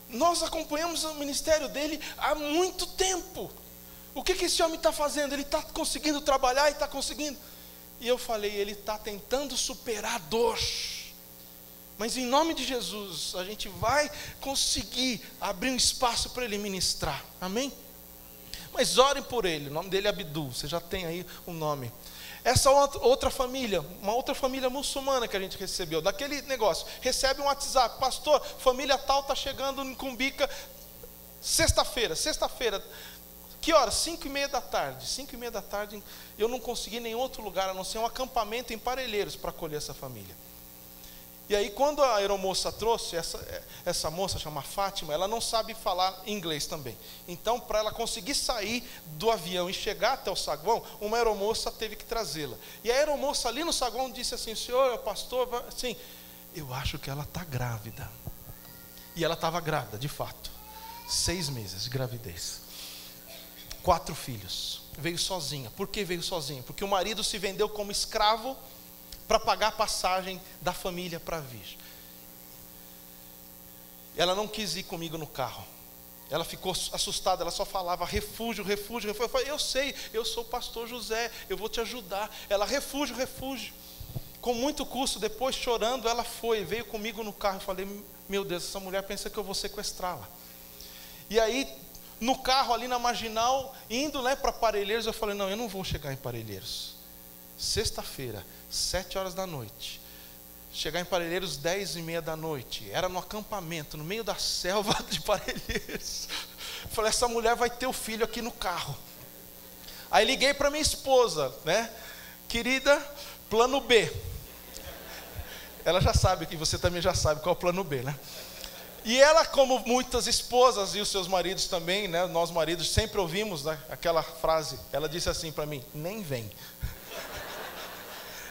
Nós acompanhamos o ministério dele há muito tempo. O que esse homem está fazendo? Ele está conseguindo trabalhar e está conseguindo. E eu falei: ele está tentando superar a dor. Mas em nome de Jesus, a gente vai conseguir abrir um espaço para ele ministrar. Amém? Mas orem por ele. O nome dele é Abdul. Você já tem aí o nome. Essa outra família, uma outra família muçulmana que a gente recebeu, daquele negócio, recebe um WhatsApp: pastor, família tal está chegando em Cumbica, sexta-feira, que horas? 5:30 da tarde, 5:30 da tarde, eu não consegui nenhum outro lugar, a não ser um acampamento em Parelheiros, para acolher essa família. E aí quando a aeromoça trouxe, essa moça, chama Fátima, ela não sabe falar inglês também. Então, para ela conseguir sair do avião e chegar até o saguão, uma aeromoça teve que trazê-la. E a aeromoça ali no saguão disse assim: senhor, pastor, assim, eu acho que ela está grávida. E ela estava grávida, de fato. 6 meses de gravidez. 4 filhos. Veio sozinha. Por que veio sozinha? Porque o marido se vendeu como escravo para pagar a passagem da família para vir. Ela não quis ir comigo no carro. Ela ficou assustada, ela só falava: refúgio, refúgio, refúgio. Eu falei: eu sei, eu sou o pastor José, eu vou te ajudar. Ela: refúgio, refúgio. Com muito custo, depois chorando, ela veio comigo no carro. Eu falei: meu Deus, essa mulher pensa que eu vou sequestrá-la. E aí, no carro ali na Marginal, indo para Parelheiros, eu falei: não, eu não vou chegar em Parelheiros. Sexta-feira, 7 horas da noite. Chegar em Parelheiros 10:30 da noite. Era no acampamento, no meio da selva de Parelheiros. Falei: essa mulher vai ter o filho aqui no carro. Aí liguei para minha esposa, né? Querida, plano B. Ela já sabe, que você também já sabe qual é o plano B, né? E ela, como muitas esposas e os seus maridos também, né? Nós maridos sempre ouvimos, né, aquela frase. Ela disse assim para mim: nem vem.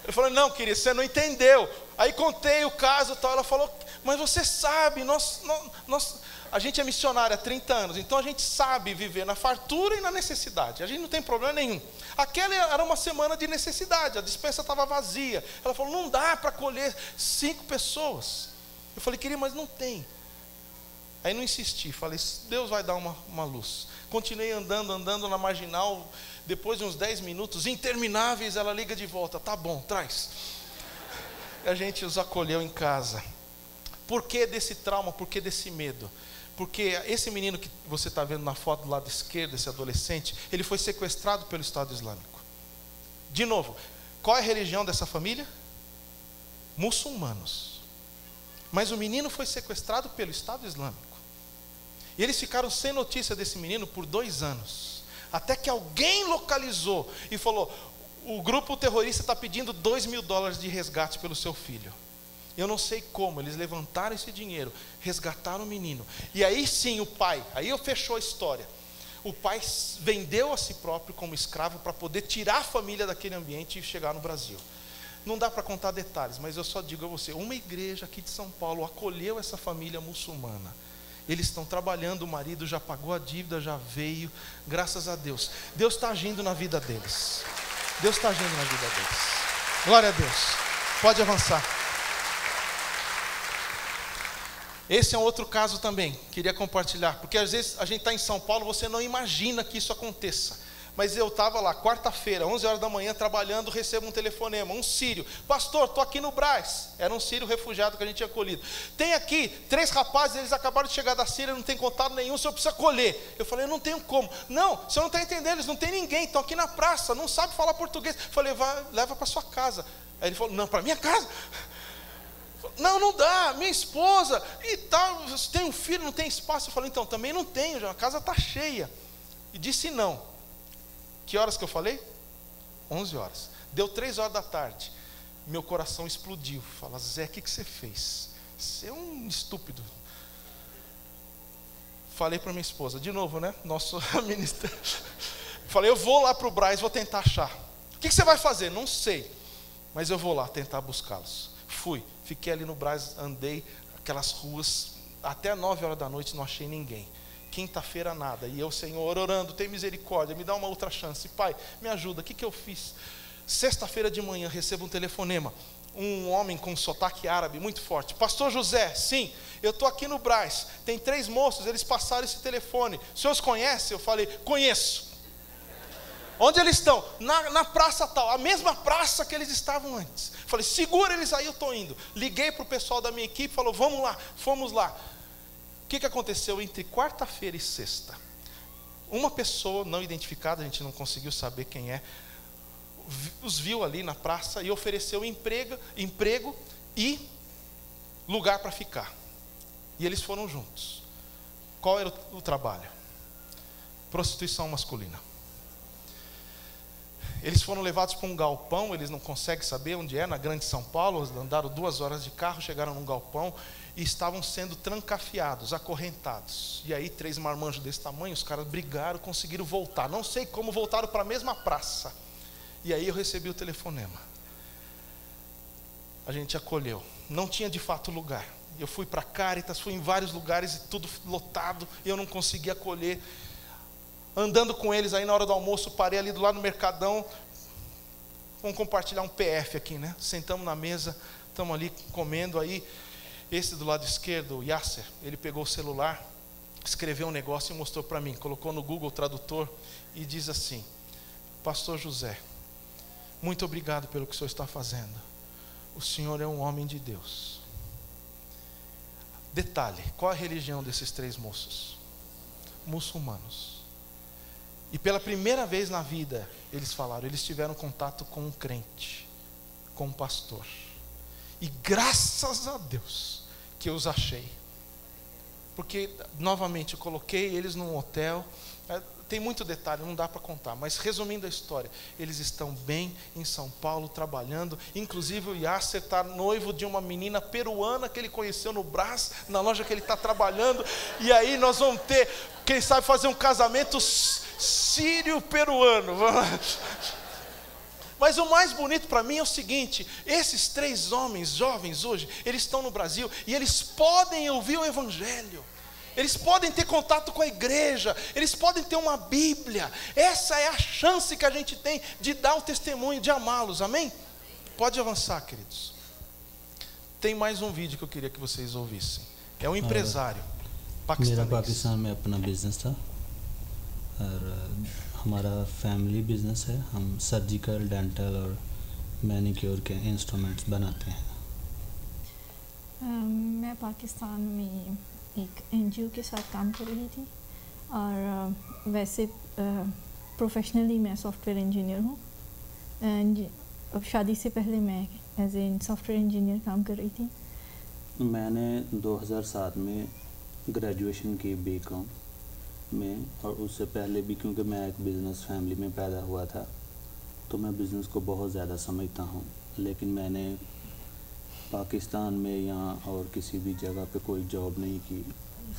Eu falei: não, querida, você não entendeu. Aí contei o caso e tal. Ela falou: mas você sabe, a gente é missionário há 30 anos, então a gente sabe viver na fartura e na necessidade. A gente não tem problema nenhum. Aquela era uma semana de necessidade, a despensa estava vazia. Ela falou: não dá para acolher 5 pessoas. Eu falei: querida, mas não tem. Aí não insisti, falei: Deus vai dar uma luz. Continuei andando na Marginal. Depois de uns 10 minutos intermináveis, ela liga de volta: tá bom, traz. E a gente os acolheu em casa. Por que desse trauma? Por que desse medo? Porque esse menino que você está vendo na foto do lado esquerdo, esse adolescente, ele foi sequestrado pelo Estado Islâmico. De novo, qual é a religião dessa família? Muçulmanos. Mas o menino foi sequestrado pelo Estado Islâmico. E eles ficaram sem notícia desse menino por 2 anos. Até que alguém localizou e falou: o grupo terrorista está pedindo $2.000 de resgate pelo seu filho. Eu não sei como, eles levantaram esse dinheiro, resgataram o menino. E aí sim o pai, aí fechou a história. O pai vendeu a si próprio como escravo para poder tirar a família daquele ambiente e chegar no Brasil. Não dá para contar detalhes, mas eu só digo a você: uma igreja aqui de São Paulo acolheu essa família muçulmana. Eles estão trabalhando, o marido já pagou a dívida, já veio, graças a Deus. Deus está agindo na vida deles. Deus está agindo na vida deles. Glória a Deus. Pode avançar. Esse é um outro caso também, queria compartilhar, porque às vezes a gente está em São Paulo, você não imagina que isso aconteça. Mas eu estava lá, quarta-feira, 11 horas da manhã, trabalhando, recebo um telefonema, um sírio: pastor, estou aqui no Brás. Era um sírio refugiado que a gente tinha acolhido. Tem aqui 3 rapazes, eles acabaram de chegar da Síria, não tem contato nenhum, o senhor precisa acolher. Eu falei: eu não tenho como. Não, o senhor não está entendendo, eles não tem ninguém, estão aqui na praça, não sabe falar português. Eu falei: leva para sua casa. Aí ele falou: não, para minha casa? Não, não dá, minha esposa e tal, você tem um filho, não tem espaço. Eu falei: então, também não tenho, já, a casa está cheia. E disse não. Que horas que eu falei? 11 horas. Deu 3 horas da tarde. Meu coração explodiu. Fala: Zé, o que você fez? Você é um estúpido. Falei para minha esposa, de novo, né? Nosso ministério. Falei, eu vou lá para o Brás, vou tentar achar. O que você vai fazer? Não sei, mas eu vou lá tentar buscá-los. Fui, fiquei ali no Brás, andei aquelas ruas, até 9 horas da noite não achei ninguém. Quinta-feira nada, e eu, Senhor, orando, tem misericórdia, me dá uma outra chance. Pai, me ajuda, o que eu fiz? Sexta-feira de manhã, recebo um telefonema. Um homem com sotaque árabe muito forte. Pastor José, sim, eu estou aqui no Brás, tem 3 moços, eles passaram esse telefone. O senhor os conhece? Eu falei, conheço. Onde eles estão? Na praça tal, a mesma praça que eles estavam antes. Falei, segura eles aí, eu estou indo. Liguei para o pessoal da minha equipe, falou, vamos lá, fomos lá. O que aconteceu entre quarta-feira e sexta? Uma pessoa não identificada, a gente não conseguiu saber quem é, os viu ali na praça e ofereceu emprego e lugar para ficar. E eles foram juntos. Qual era o trabalho? Prostituição masculina. Eles foram levados para um galpão, eles não conseguem saber onde é, na Grande São Paulo, andaram 2 horas de carro, chegaram num galpão e estavam sendo trancafiados, acorrentados. E aí 3 marmanjos desse tamanho, os caras brigaram, conseguiram voltar. Não sei como voltaram para a mesma praça. E aí eu recebi o telefonema. A gente acolheu. Não tinha de fato lugar. Eu fui para Caritas, fui em vários lugares e tudo lotado. E eu não conseguia acolher. Andando com eles aí na hora do almoço, parei ali do lado do Mercadão. Vamos compartilhar um PF aqui, né? Sentamos na mesa, estamos ali comendo. Aí, esse do lado esquerdo, o Yasser, ele pegou o celular, escreveu um negócio e mostrou para mim. Colocou no Google Tradutor e diz assim: Pastor José, muito obrigado pelo que o senhor está fazendo. O senhor é um homem de Deus. Detalhe, qual a religião desses 3 moços? Muçulmanos. E pela primeira vez na vida, eles falaram, eles tiveram contato com um crente, com um pastor. E graças a Deus que eu os achei. Porque, novamente, eu coloquei eles num hotel. Tem muito detalhe, não dá para contar, mas resumindo a história, eles estão bem em São Paulo trabalhando. Inclusive o Yasser está noivo de uma menina peruana que ele conheceu no Brás, na loja que ele está trabalhando. E aí nós vamos ter, quem sabe, fazer um casamento sírio-peruano. Mas o mais bonito para mim é o seguinte: esses 3 homens jovens hoje, eles estão no Brasil e eles podem ouvir o Evangelho. Eles podem ter contato com a igreja, eles podem ter uma Bíblia. Essa é a chance que a gente tem de dar o testemunho, de amá-los, amém? Pode avançar, queridos. Tem mais um vídeo que eu queria que vocês ouvissem. É um empresário paquistanês. मेरा पाकिस्तान में अपना बिजनेस था और हमारा family business है. हम surgical, dental और मैनिक्योर के इंस्ट्रूमेंट्स बनाते हैं. मैं पाकिस्तान में एक एनजीओ के साथ काम कर रही थी और वैसे प्रोफेशनली मैं सॉफ्टवेयर इंजीनियर हूँ. एंड अब शादी से पहले मैं एज ए सॉफ्टवेयर इंजीनियर काम कर रही थी. मैंने 2007 में ग्रेजुएशन की बीकॉम में, और उससे पहले भी क्योंकि मैं एक बिज़नेस फैमिली में पैदा हुआ था तो मैं बिज़नेस को बहुत ज़्यादा समझता हूँ. लेकिन मैंने पाकिस्तान में या और किसी भी जगह पे कोई जॉब नहीं की.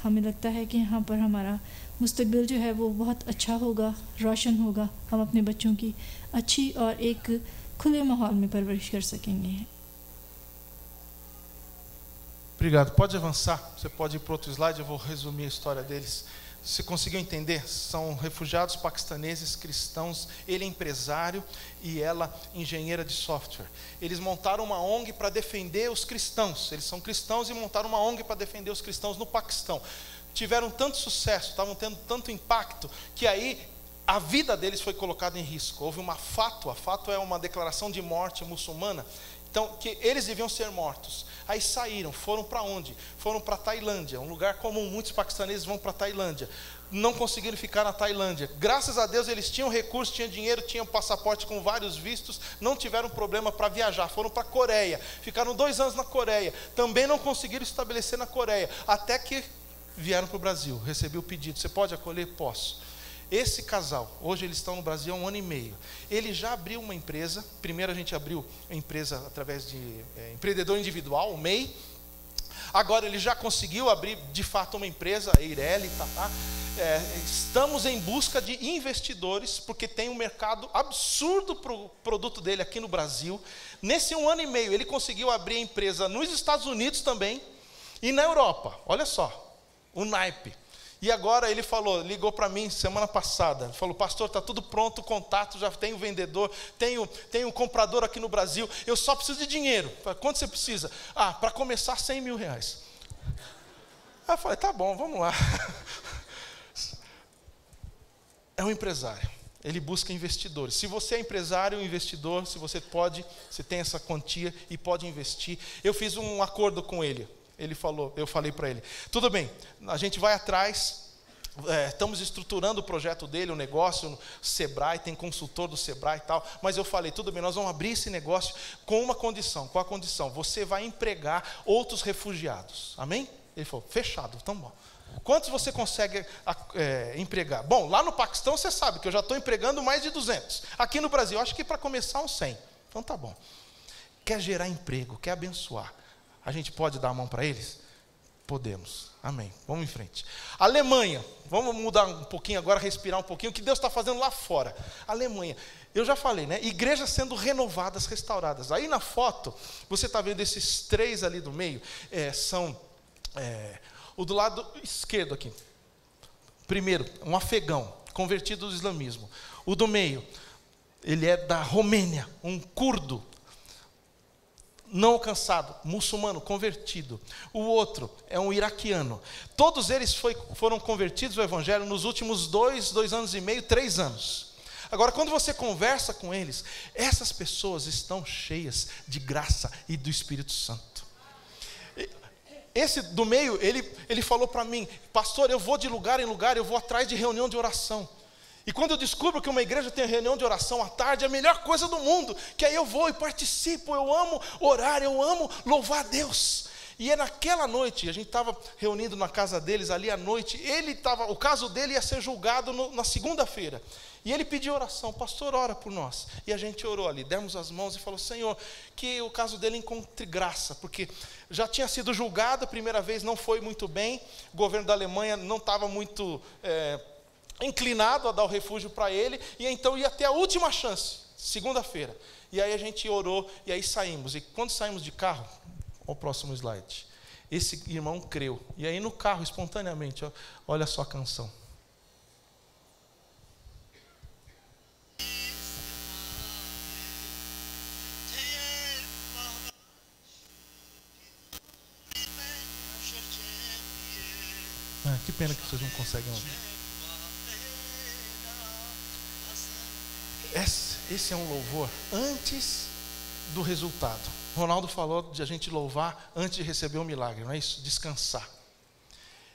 हमें लगता है कि यहाँ पर हमारा मुस्तकबिल जो है वो बहुत अच्छा होगा, रोशन होगा. हम अपने बच्चों की अच्छी और एक खुले माहौल में परवरिश कर सकेंगे. Obrigado. Pode avançar. Você pode ir para outro slide, eu vou resumir a história deles. Você conseguiu entender? São refugiados paquistaneses cristãos, ele é empresário e ela engenheira de software. Eles montaram uma ONG para defender os cristãos. Eles são cristãos e montaram uma ONG para defender os cristãos no Paquistão. Tiveram tanto sucesso, estavam tendo tanto impacto, que aí a vida deles foi colocada em risco. Houve uma fatwa. A fatwa é uma declaração de morte muçulmana. Então, que eles deviam ser mortos. Aí saíram, foram para onde? Foram para a Tailândia, um lugar comum, muitos paquistaneses vão para a Tailândia. Não conseguiram ficar na Tailândia. Graças a Deus eles tinham recursos, tinham dinheiro, tinham passaporte com vários vistos, não tiveram problema para viajar. Foram para a Coreia, ficaram 2 anos na Coreia. Também não conseguiram estabelecer na Coreia, até que vieram para o Brasil. Recebi o pedido, você pode acolher? Posso. Esse casal, hoje eles estão no Brasil há 1 ano e meio. Ele já abriu uma empresa. Primeiro a gente abriu a empresa através de empreendedor individual, o MEI. Agora ele já conseguiu abrir de fato uma empresa, a Eireli, tá? Estamos em busca de investidores, porque tem um mercado absurdo para o produto dele aqui no Brasil. Nesse 1 ano e meio, ele conseguiu abrir a empresa nos Estados Unidos também e na Europa. Olha só, o naipe. E agora ele ligou para mim semana passada, falou: pastor, está tudo pronto, o contato, já tenho vendedor, tenho um comprador aqui no Brasil, eu só preciso de dinheiro. Quanto você precisa? Para começar, R$100 mil. Aí eu falei: tá bom, vamos lá. É um empresário, ele busca investidores. Se você é empresário, investidor, se você tem essa quantia e pode investir. Eu fiz um acordo com ele. Eu falei para ele: tudo bem, a gente vai atrás, estamos estruturando o projeto dele, o negócio, no Sebrae, tem consultor do Sebrae e tal, mas eu falei: tudo bem, nós vamos abrir esse negócio com uma condição. Qual a condição? Você vai empregar outros refugiados, amém? Ele falou: fechado, então bom. Quantos você consegue empregar? Bom, lá no Paquistão você sabe que eu já estou empregando mais de 200. Aqui no Brasil, acho que para começar uns 100. Então tá bom. Quer gerar emprego, quer abençoar, a gente pode dar a mão para eles? Podemos, amém, vamos em frente. Alemanha, vamos mudar um pouquinho agora, respirar um pouquinho, o que Deus está fazendo lá fora. Alemanha, eu já falei, né? Igrejas sendo renovadas, restauradas. Aí na foto, você está vendo esses 3 ali do meio, são o do lado esquerdo aqui. Primeiro, um afegão, convertido do islamismo. O do meio, ele é da Romênia, um curdo, não alcançado, muçulmano, convertido. O outro é um iraquiano. Todos eles foram convertidos ao evangelho nos últimos 2 anos e meio, 3 anos. Agora, quando você conversa com eles, essas pessoas estão cheias de graça e do Espírito Santo. Esse do meio, ele falou para mim: pastor, eu vou de lugar em lugar, eu vou atrás de reunião de oração. E quando eu descubro que uma igreja tem reunião de oração à tarde, é a melhor coisa do mundo, que aí eu vou e participo, eu amo orar, eu amo louvar a Deus. E é naquela noite, a gente estava reunindo na casa deles ali à noite, o caso dele ia ser julgado na segunda-feira. E ele pediu oração: pastor, ora por nós. E a gente orou ali, demos as mãos e falou: Senhor, que o caso dele encontre graça, porque já tinha sido julgado a primeira vez, não foi muito bem, o governo da Alemanha não estava muito inclinado a dar o refúgio para ele, e então ia ter a última chance, segunda-feira. E aí a gente orou, e aí saímos. E quando saímos de carro, olha o próximo slide, esse irmão creu. E aí no carro, espontaneamente, olha só a canção. Que pena que vocês não conseguem ouvir. Esse é um louvor antes do resultado. Ronaldo falou de a gente louvar antes de receber o milagre, não é isso? Descansar.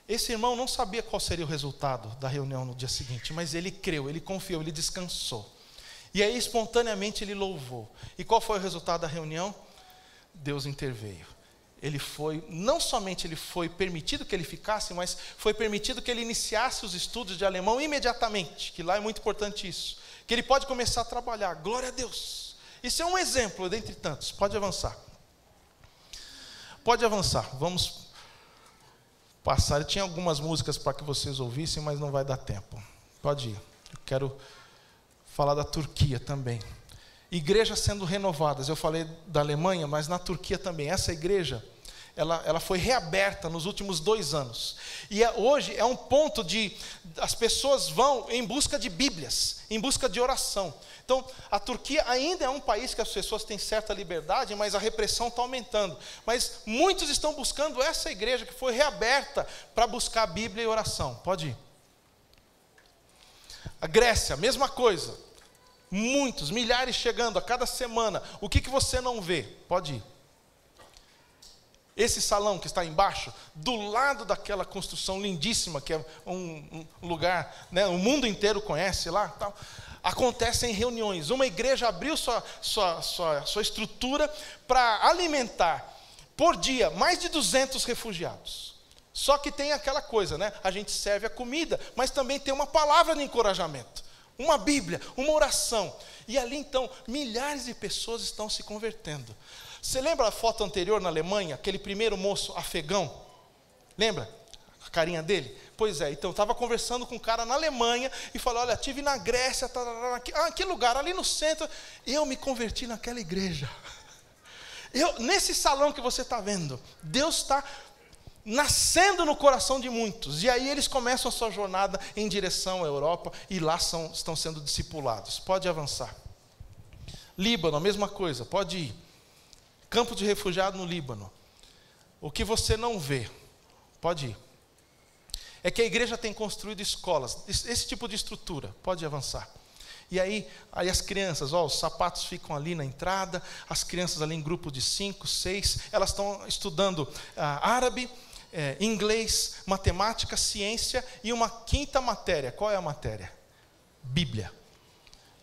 Esse irmão não sabia qual seria o resultado da reunião no dia seguinte, mas ele creu, ele confiou, ele descansou. E aí espontaneamente ele louvou. E qual foi o resultado da reunião? Deus interveio. Não somente ele foi permitido que ele ficasse, mas foi permitido que ele iniciasse os estudos de alemão imediatamente, que lá é muito importante isso, que ele pode começar a trabalhar. Glória a Deus. Isso é um exemplo dentre tantos. Pode avançar. Pode avançar. Vamos passar. Eu tinha algumas músicas para que vocês ouvissem, mas não vai dar tempo. Pode ir. Eu quero falar da Turquia também. Igrejas sendo renovadas. Eu falei da Alemanha, mas na Turquia também. Essa igreja, ela foi reaberta nos últimos 2 anos. E hoje é um ponto as pessoas vão em busca de Bíblias, em busca de oração. Então, a Turquia ainda é um país que as pessoas têm certa liberdade, mas a repressão está aumentando. Mas muitos estão buscando essa igreja que foi reaberta para buscar a Bíblia e oração. Pode ir. A Grécia, mesma coisa. Muitos, milhares chegando a cada semana. O que você não vê? Pode ir. Esse salão que está embaixo, do lado daquela construção lindíssima, que é um lugar, né, o mundo inteiro conhece lá, tal, acontecem reuniões. Uma igreja abriu sua estrutura para alimentar, por dia, mais de 200 refugiados. Só que tem aquela coisa, né? A gente serve a comida, mas também tem uma palavra de encorajamento. Uma Bíblia, uma oração. E ali então, milhares de pessoas estão se convertendo. Você lembra a foto anterior na Alemanha? Aquele primeiro moço afegão? Lembra? A carinha dele? Pois é, então eu estava conversando com um cara na Alemanha e falou, olha, estive na Grécia, que lugar? Ali no centro. Eu me converti naquela igreja. Nesse salão que você está vendo, Deus está nascendo no coração de muitos. E aí eles começam a sua jornada em direção à Europa e lá estão sendo discipulados. Pode avançar. Líbano, a mesma coisa, pode ir. Campo de refugiado no Líbano. O que você não vê, pode ir. É que a igreja tem construído escolas, esse tipo de estrutura, pode avançar. E aí as crianças, os sapatos ficam ali na entrada, as crianças ali em grupo de 5, 6, elas estão estudando árabe, inglês, matemática, ciência e uma quinta matéria. Qual é a matéria? Bíblia,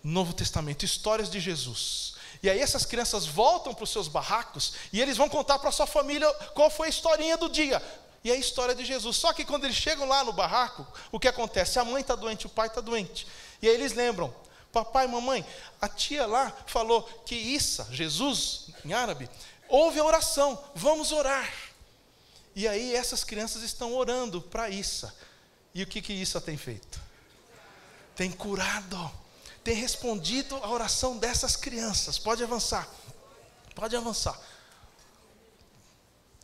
Novo Testamento, histórias de Jesus. E aí essas crianças voltam para os seus barracos e eles vão contar para a sua família qual foi a historinha do dia. E a história de Jesus. Só que quando eles chegam lá no barraco, o que acontece? A mãe está doente, o pai está doente. E aí eles lembram, papai, mamãe, a tia lá falou que Issa, Jesus, em árabe, ouve a oração, vamos orar. E aí essas crianças estão orando para Issa. E o que Issa tem feito? Tem curado, tem respondido a oração dessas crianças. Pode avançar, pode avançar.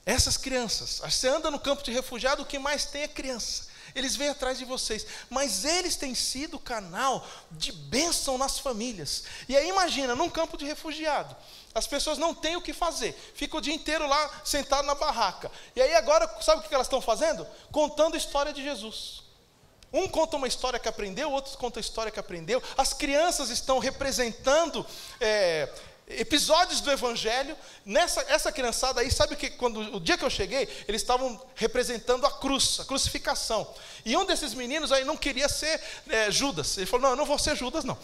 Essas crianças, você anda no campo de refugiado, o que mais tem é criança. Eles vêm atrás de vocês, mas eles têm sido canal de bênção nas famílias. E aí imagina, num campo de refugiado, as pessoas não têm o que fazer, ficam o dia inteiro lá sentado na barraca. E aí agora, sabe o que elas estão fazendo? Contando a história de Jesus. Um conta uma história que aprendeu, outro conta a história que aprendeu. As crianças estão representando episódios do Evangelho. Essa criançada aí, sabe que o dia que eu cheguei, eles estavam representando a cruz, a crucificação. E um desses meninos aí não queria ser Judas. Ele falou, não, eu não vou ser Judas não.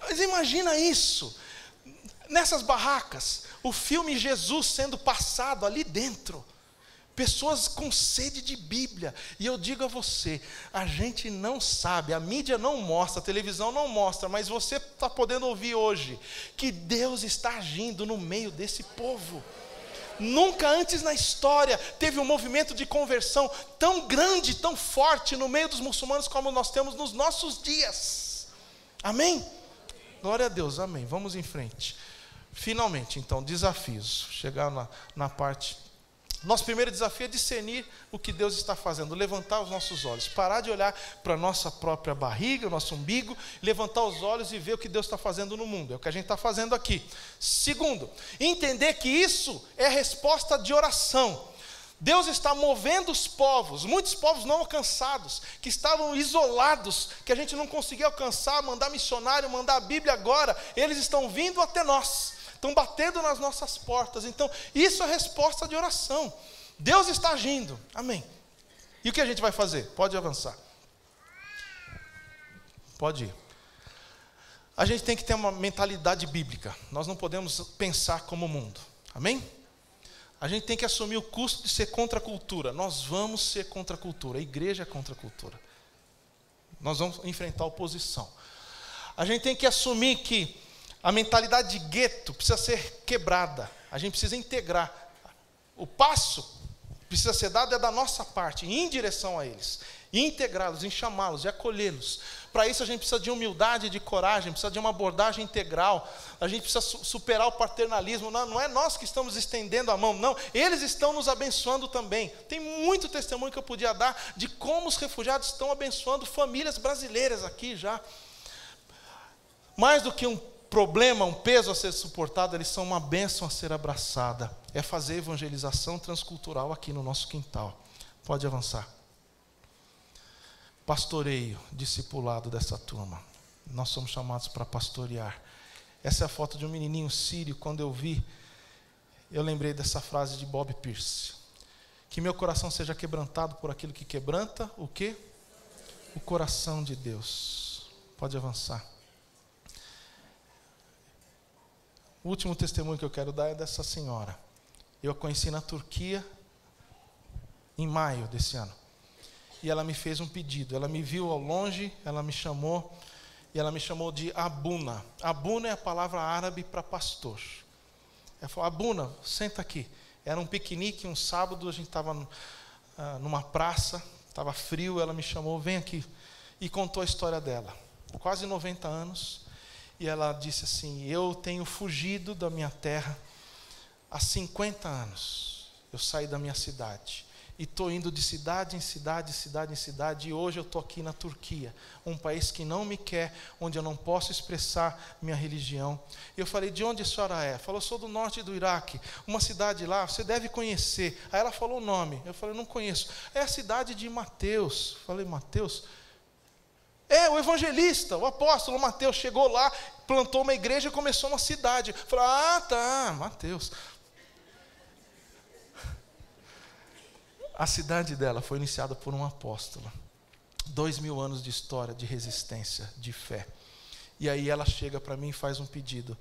Mas imagina isso, nessas barracas, o filme Jesus sendo passado ali dentro. Pessoas com sede de Bíblia. E eu digo a você, a gente não sabe, a mídia não mostra, a televisão não mostra, mas você está podendo ouvir hoje, que Deus está agindo no meio desse povo. Nunca antes na história teve um movimento de conversão tão grande, tão forte no meio dos muçulmanos como nós temos nos nossos dias. Amém? Glória a Deus, amém. Vamos em frente. Finalmente, então, desafios. Chegar na parte... Nosso primeiro desafio é discernir o que Deus está fazendo, levantar os nossos olhos, parar de olhar para a nossa própria barriga, o nosso umbigo, levantar os olhos e ver o que Deus está fazendo no mundo. É o que a gente está fazendo aqui. Segundo, entender que isso é resposta de oração. Deus está movendo os povos, muitos povos não alcançados, que estavam isolados, que a gente não conseguia alcançar, mandar missionário, mandar a Bíblia agora, eles estão vindo até nós. Estão batendo nas nossas portas. Então, isso é resposta de oração. Deus está agindo. Amém. E o que a gente vai fazer? Pode avançar. Pode ir. A gente tem que ter uma mentalidade bíblica. Nós não podemos pensar como o mundo. Amém? A gente tem que assumir o custo de ser contra a cultura. Nós vamos ser contra a cultura. A igreja é contra a cultura. Nós vamos enfrentar a oposição. A gente tem que assumir que a mentalidade de gueto precisa ser quebrada. A gente precisa integrar. O passo precisa ser dado é da nossa parte, em direção a eles. E integrá-los, em chamá-los e acolhê-los. Para isso a gente precisa de humildade, de coragem, precisa de uma abordagem integral. A gente precisa superar o paternalismo. Não é nós que estamos estendendo a mão, não. Eles estão nos abençoando também. Tem muito testemunho que eu podia dar de como os refugiados estão abençoando famílias brasileiras aqui já. Mais do que um problema, um peso a ser suportado, eles são uma bênção a ser abraçada. É fazer evangelização transcultural aqui no nosso quintal. Pode avançar. Pastoreio, discipulado dessa turma. Nós somos chamados para pastorear. Essa é a foto de um menininho sírio. Quando eu vi, eu lembrei dessa frase de Bob Pierce. Que meu coração seja quebrantado por aquilo que quebranta, o quê? O coração de Deus. Pode avançar. O último testemunho que eu quero dar é dessa senhora. Eu a conheci na Turquia em maio desse ano. E ela me fez um pedido. Ela me viu ao longe, ela me chamou E ela me chamou de Abuna. Abuna é a palavra árabe para pastor. Ela falou: Abuna, senta aqui. Era um piquenique, um sábado, a gente estava numa praça, estava frio, ela me chamou: vem aqui. E contou a história dela. Quase 90 anos. E ela disse assim: eu tenho fugido da minha terra há 50 anos. Eu saí da minha cidade. E estou indo de cidade em cidade, cidade em cidade, e hoje eu estou aqui na Turquia, um país que não me quer, onde eu não posso expressar minha religião. E eu falei: de onde a senhora é? Falou: sou do norte do Iraque, uma cidade lá, você deve conhecer. Aí ela falou o nome, eu falei: não conheço. É a cidade de Mateus. Falei: Mateus? É, o evangelista, o apóstolo Mateus chegou lá, plantou uma igreja e começou uma cidade. Falei: ah, tá, Mateus. A cidade dela foi iniciada por um apóstolo. 2000 anos de história, de resistência, de fé. E aí ela chega para mim e faz um pedido: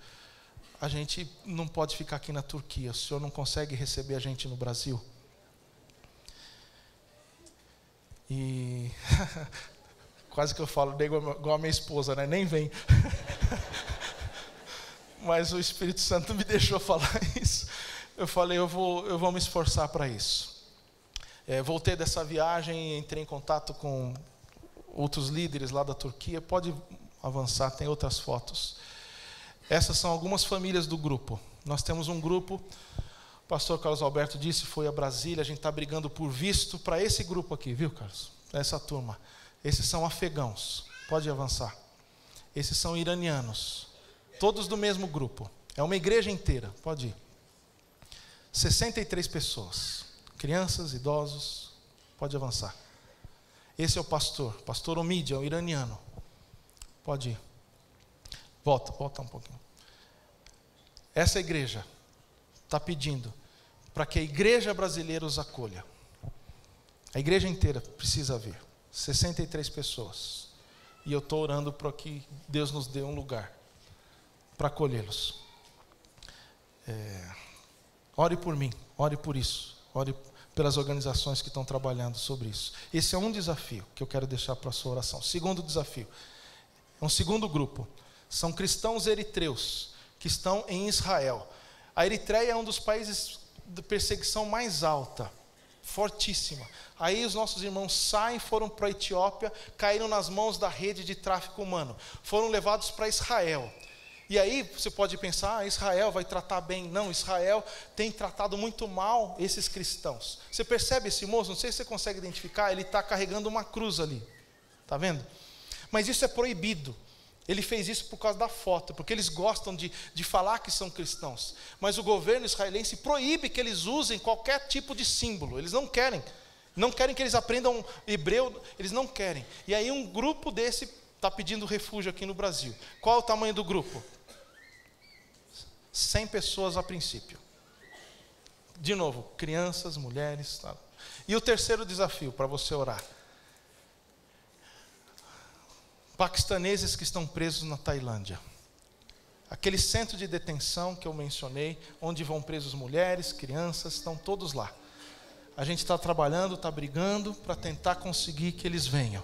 a gente não pode ficar aqui na Turquia, o senhor não consegue receber a gente no Brasil? E quase que eu falo igual a minha esposa, né? Nem vem. Mas o Espírito Santo me deixou falar isso. Eu falei: eu vou me esforçar para isso. Voltei dessa viagem, entrei em contato com outros líderes lá da Turquia. Pode avançar, tem outras fotos. Essas são algumas famílias do grupo. Nós temos um grupo, o pastor Carlos Alberto disse, foi a Brasília, a gente está brigando por visto para esse grupo aqui, viu, Carlos? Para essa turma. Esses são afegãos, pode avançar. Esses são iranianos, todos do mesmo grupo. É uma igreja inteira, pode ir. 63 pessoas. Crianças, idosos, pode avançar. Esse é o pastor Omid, é o iraniano. Pode ir. Volta um pouquinho. Essa igreja está pedindo para que a igreja brasileira os acolha. A igreja inteira precisa vir. 63 pessoas. E eu estou orando para que Deus nos dê um lugar para acolhê-los. Ore por mim, ore por isso. Ore pelas organizações que estão trabalhando sobre isso. Esse é um desafio que eu quero deixar para a sua oração. Segundo desafio, é um segundo grupo. São cristãos eritreus que estão em Israel. A Eritreia é um dos países de perseguição mais alta, fortíssima. Aí os nossos irmãos saem, foram para a Etiópia, caíram nas mãos da rede de tráfico humano. Foram levados para Israel. E aí você pode pensar: Israel vai tratar bem. Não, Israel tem tratado muito mal esses cristãos. Você percebe esse moço? Não sei se você consegue identificar, ele está carregando uma cruz ali. Está vendo? Mas isso é proibido. Ele fez isso por causa da foto, porque eles gostam de falar que são cristãos. Mas o governo israelense proíbe que eles usem qualquer tipo de símbolo. Eles não querem. Não querem que eles aprendam hebreu, eles não querem. E aí um grupo desse está pedindo refúgio aqui no Brasil. Qual é o tamanho do grupo? 100 pessoas a princípio. De novo, crianças, mulheres. Tá? E o terceiro desafio para você orar: paquistaneses que estão presos na Tailândia. Aquele centro de detenção que eu mencionei, onde vão presos mulheres, crianças, estão todos lá. A gente está trabalhando, está brigando para tentar conseguir que eles venham.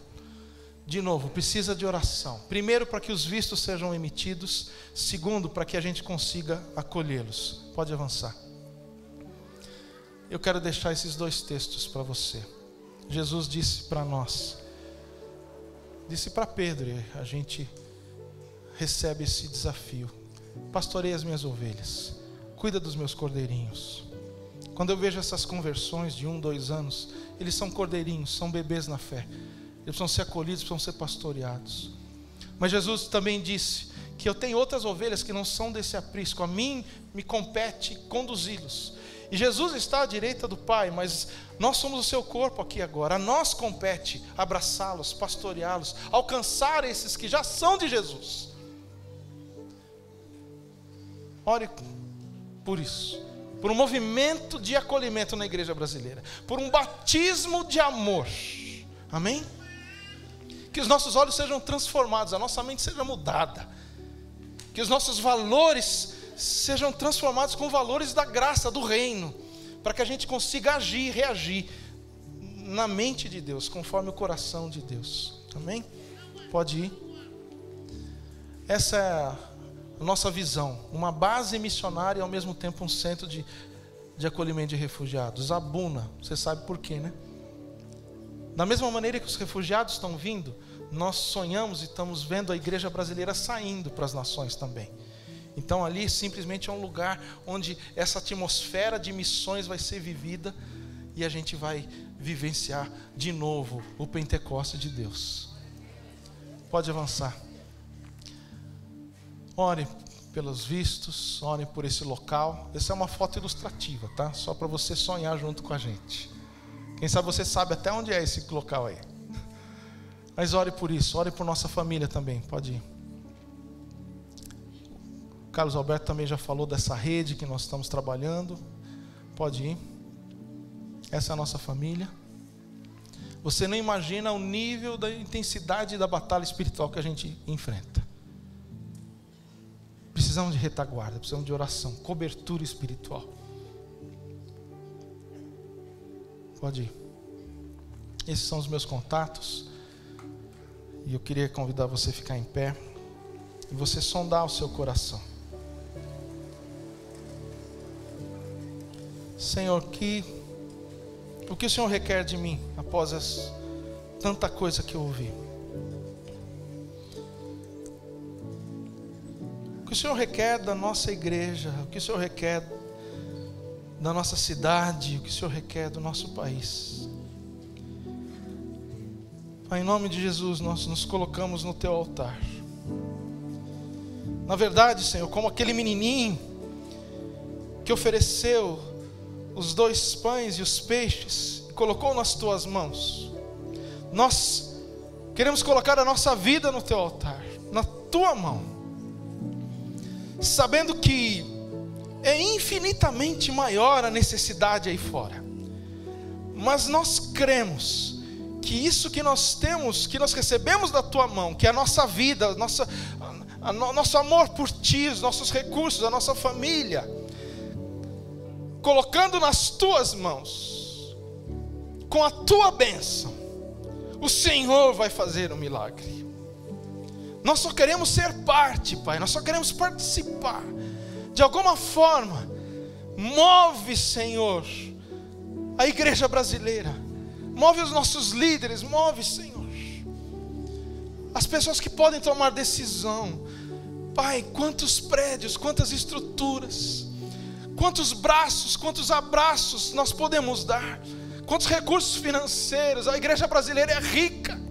De novo, precisa de oração. Primeiro, para que os vistos sejam emitidos. Segundo, para que a gente consiga acolhê-los. Pode avançar. Eu quero deixar esses dois textos para você. Jesus disse para nós, disse para Pedro, e a gente recebe esse desafio: pastorei as minhas ovelhas, cuida dos meus cordeirinhos. Quando eu vejo essas conversões de 1, 2 anos, eles são cordeirinhos, são bebês na fé. Eles precisam ser acolhidos, precisam ser pastoreados. Mas Jesus também disse que eu tenho outras ovelhas que não são desse aprisco. A mim me compete conduzi-los. E Jesus está à direita do Pai, mas nós somos o seu corpo aqui agora. A nós compete abraçá-los, pastoreá-los, alcançar esses que já são de Jesus. Ore por isso, por um movimento de acolhimento na igreja brasileira, por um batismo de amor. Amém? Que os nossos olhos sejam transformados, a nossa mente seja mudada, que os nossos valores sejam transformados com valores da graça, do reino, para que a gente consiga agir, reagir na mente de Deus, conforme o coração de Deus. Amém? Pode ir. Essa é a nossa visão, uma base missionária e ao mesmo tempo um centro de acolhimento de refugiados. Abuna, você sabe por quê, né? Da mesma maneira que os refugiados estão vindo, nós sonhamos e estamos vendo a igreja brasileira saindo para as nações também. Então ali simplesmente é um lugar onde essa atmosfera de missões vai ser vivida e a gente vai vivenciar de novo o Pentecoste de Deus. Pode avançar. Ore pelos vistos, ore por esse local. Essa é uma foto ilustrativa, tá? Só para você sonhar junto com a gente. Quem sabe você sabe até onde é esse local aí. Mas ore por isso, ore por nossa família também, pode ir. O Carlos Alberto também já falou dessa rede que nós estamos trabalhando. Pode ir. Essa é a nossa família. Você não imagina o nível da intensidade da batalha espiritual que a gente enfrenta. Precisamos de retaguarda, precisamos de oração, cobertura espiritual. Pode ir. Esses são os meus contatos. E eu queria convidar você a ficar em pé e você sondar o seu coração. Senhor, o que o Senhor requer de mim após tanta coisa que eu ouvi? O que o Senhor requer da nossa igreja? O que o Senhor requer da nossa cidade? O que o Senhor requer do nosso país? Pai, em nome de Jesus, nós nos colocamos no Teu altar. Na verdade, Senhor, como aquele menininho que ofereceu os 2 pães e os peixes e colocou nas Tuas mãos, nós queremos colocar a nossa vida no Teu altar, na Tua mão, sabendo que é infinitamente maior a necessidade aí fora, mas nós cremos que isso que nós temos, que nós recebemos da Tua mão, que é a nossa vida, nosso amor por Ti, os nossos recursos, a nossa família, colocando nas Tuas mãos, com a Tua bênção, o Senhor vai fazer um milagre. Nós só queremos ser parte, Pai, nós só queremos participar. De alguma forma, move, Senhor, a igreja brasileira, move os nossos líderes, move, Senhor, as pessoas que podem tomar decisão. Pai, quantos prédios, quantas estruturas, quantos braços, quantos abraços nós podemos dar, quantos recursos financeiros. A igreja brasileira é rica.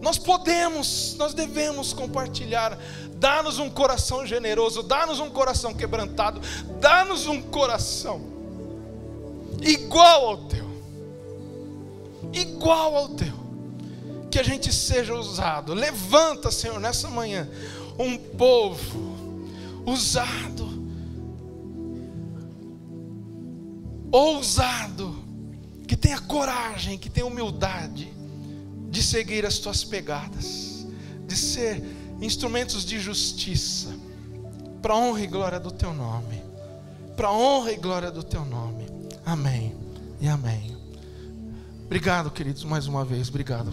Nós devemos compartilhar. Dá-nos um coração generoso, dá-nos um coração quebrantado, dá-nos um coração igual ao Teu, que a gente seja usado. Levanta, Senhor, nessa manhã, um povo usado, ousado, que tenha coragem, que tenha humildade de seguir as Tuas pegadas, de ser instrumentos de justiça, para a honra e glória do Teu nome, para a honra e glória do Teu nome. Amém e amém. Obrigado, queridos, mais uma vez, obrigado.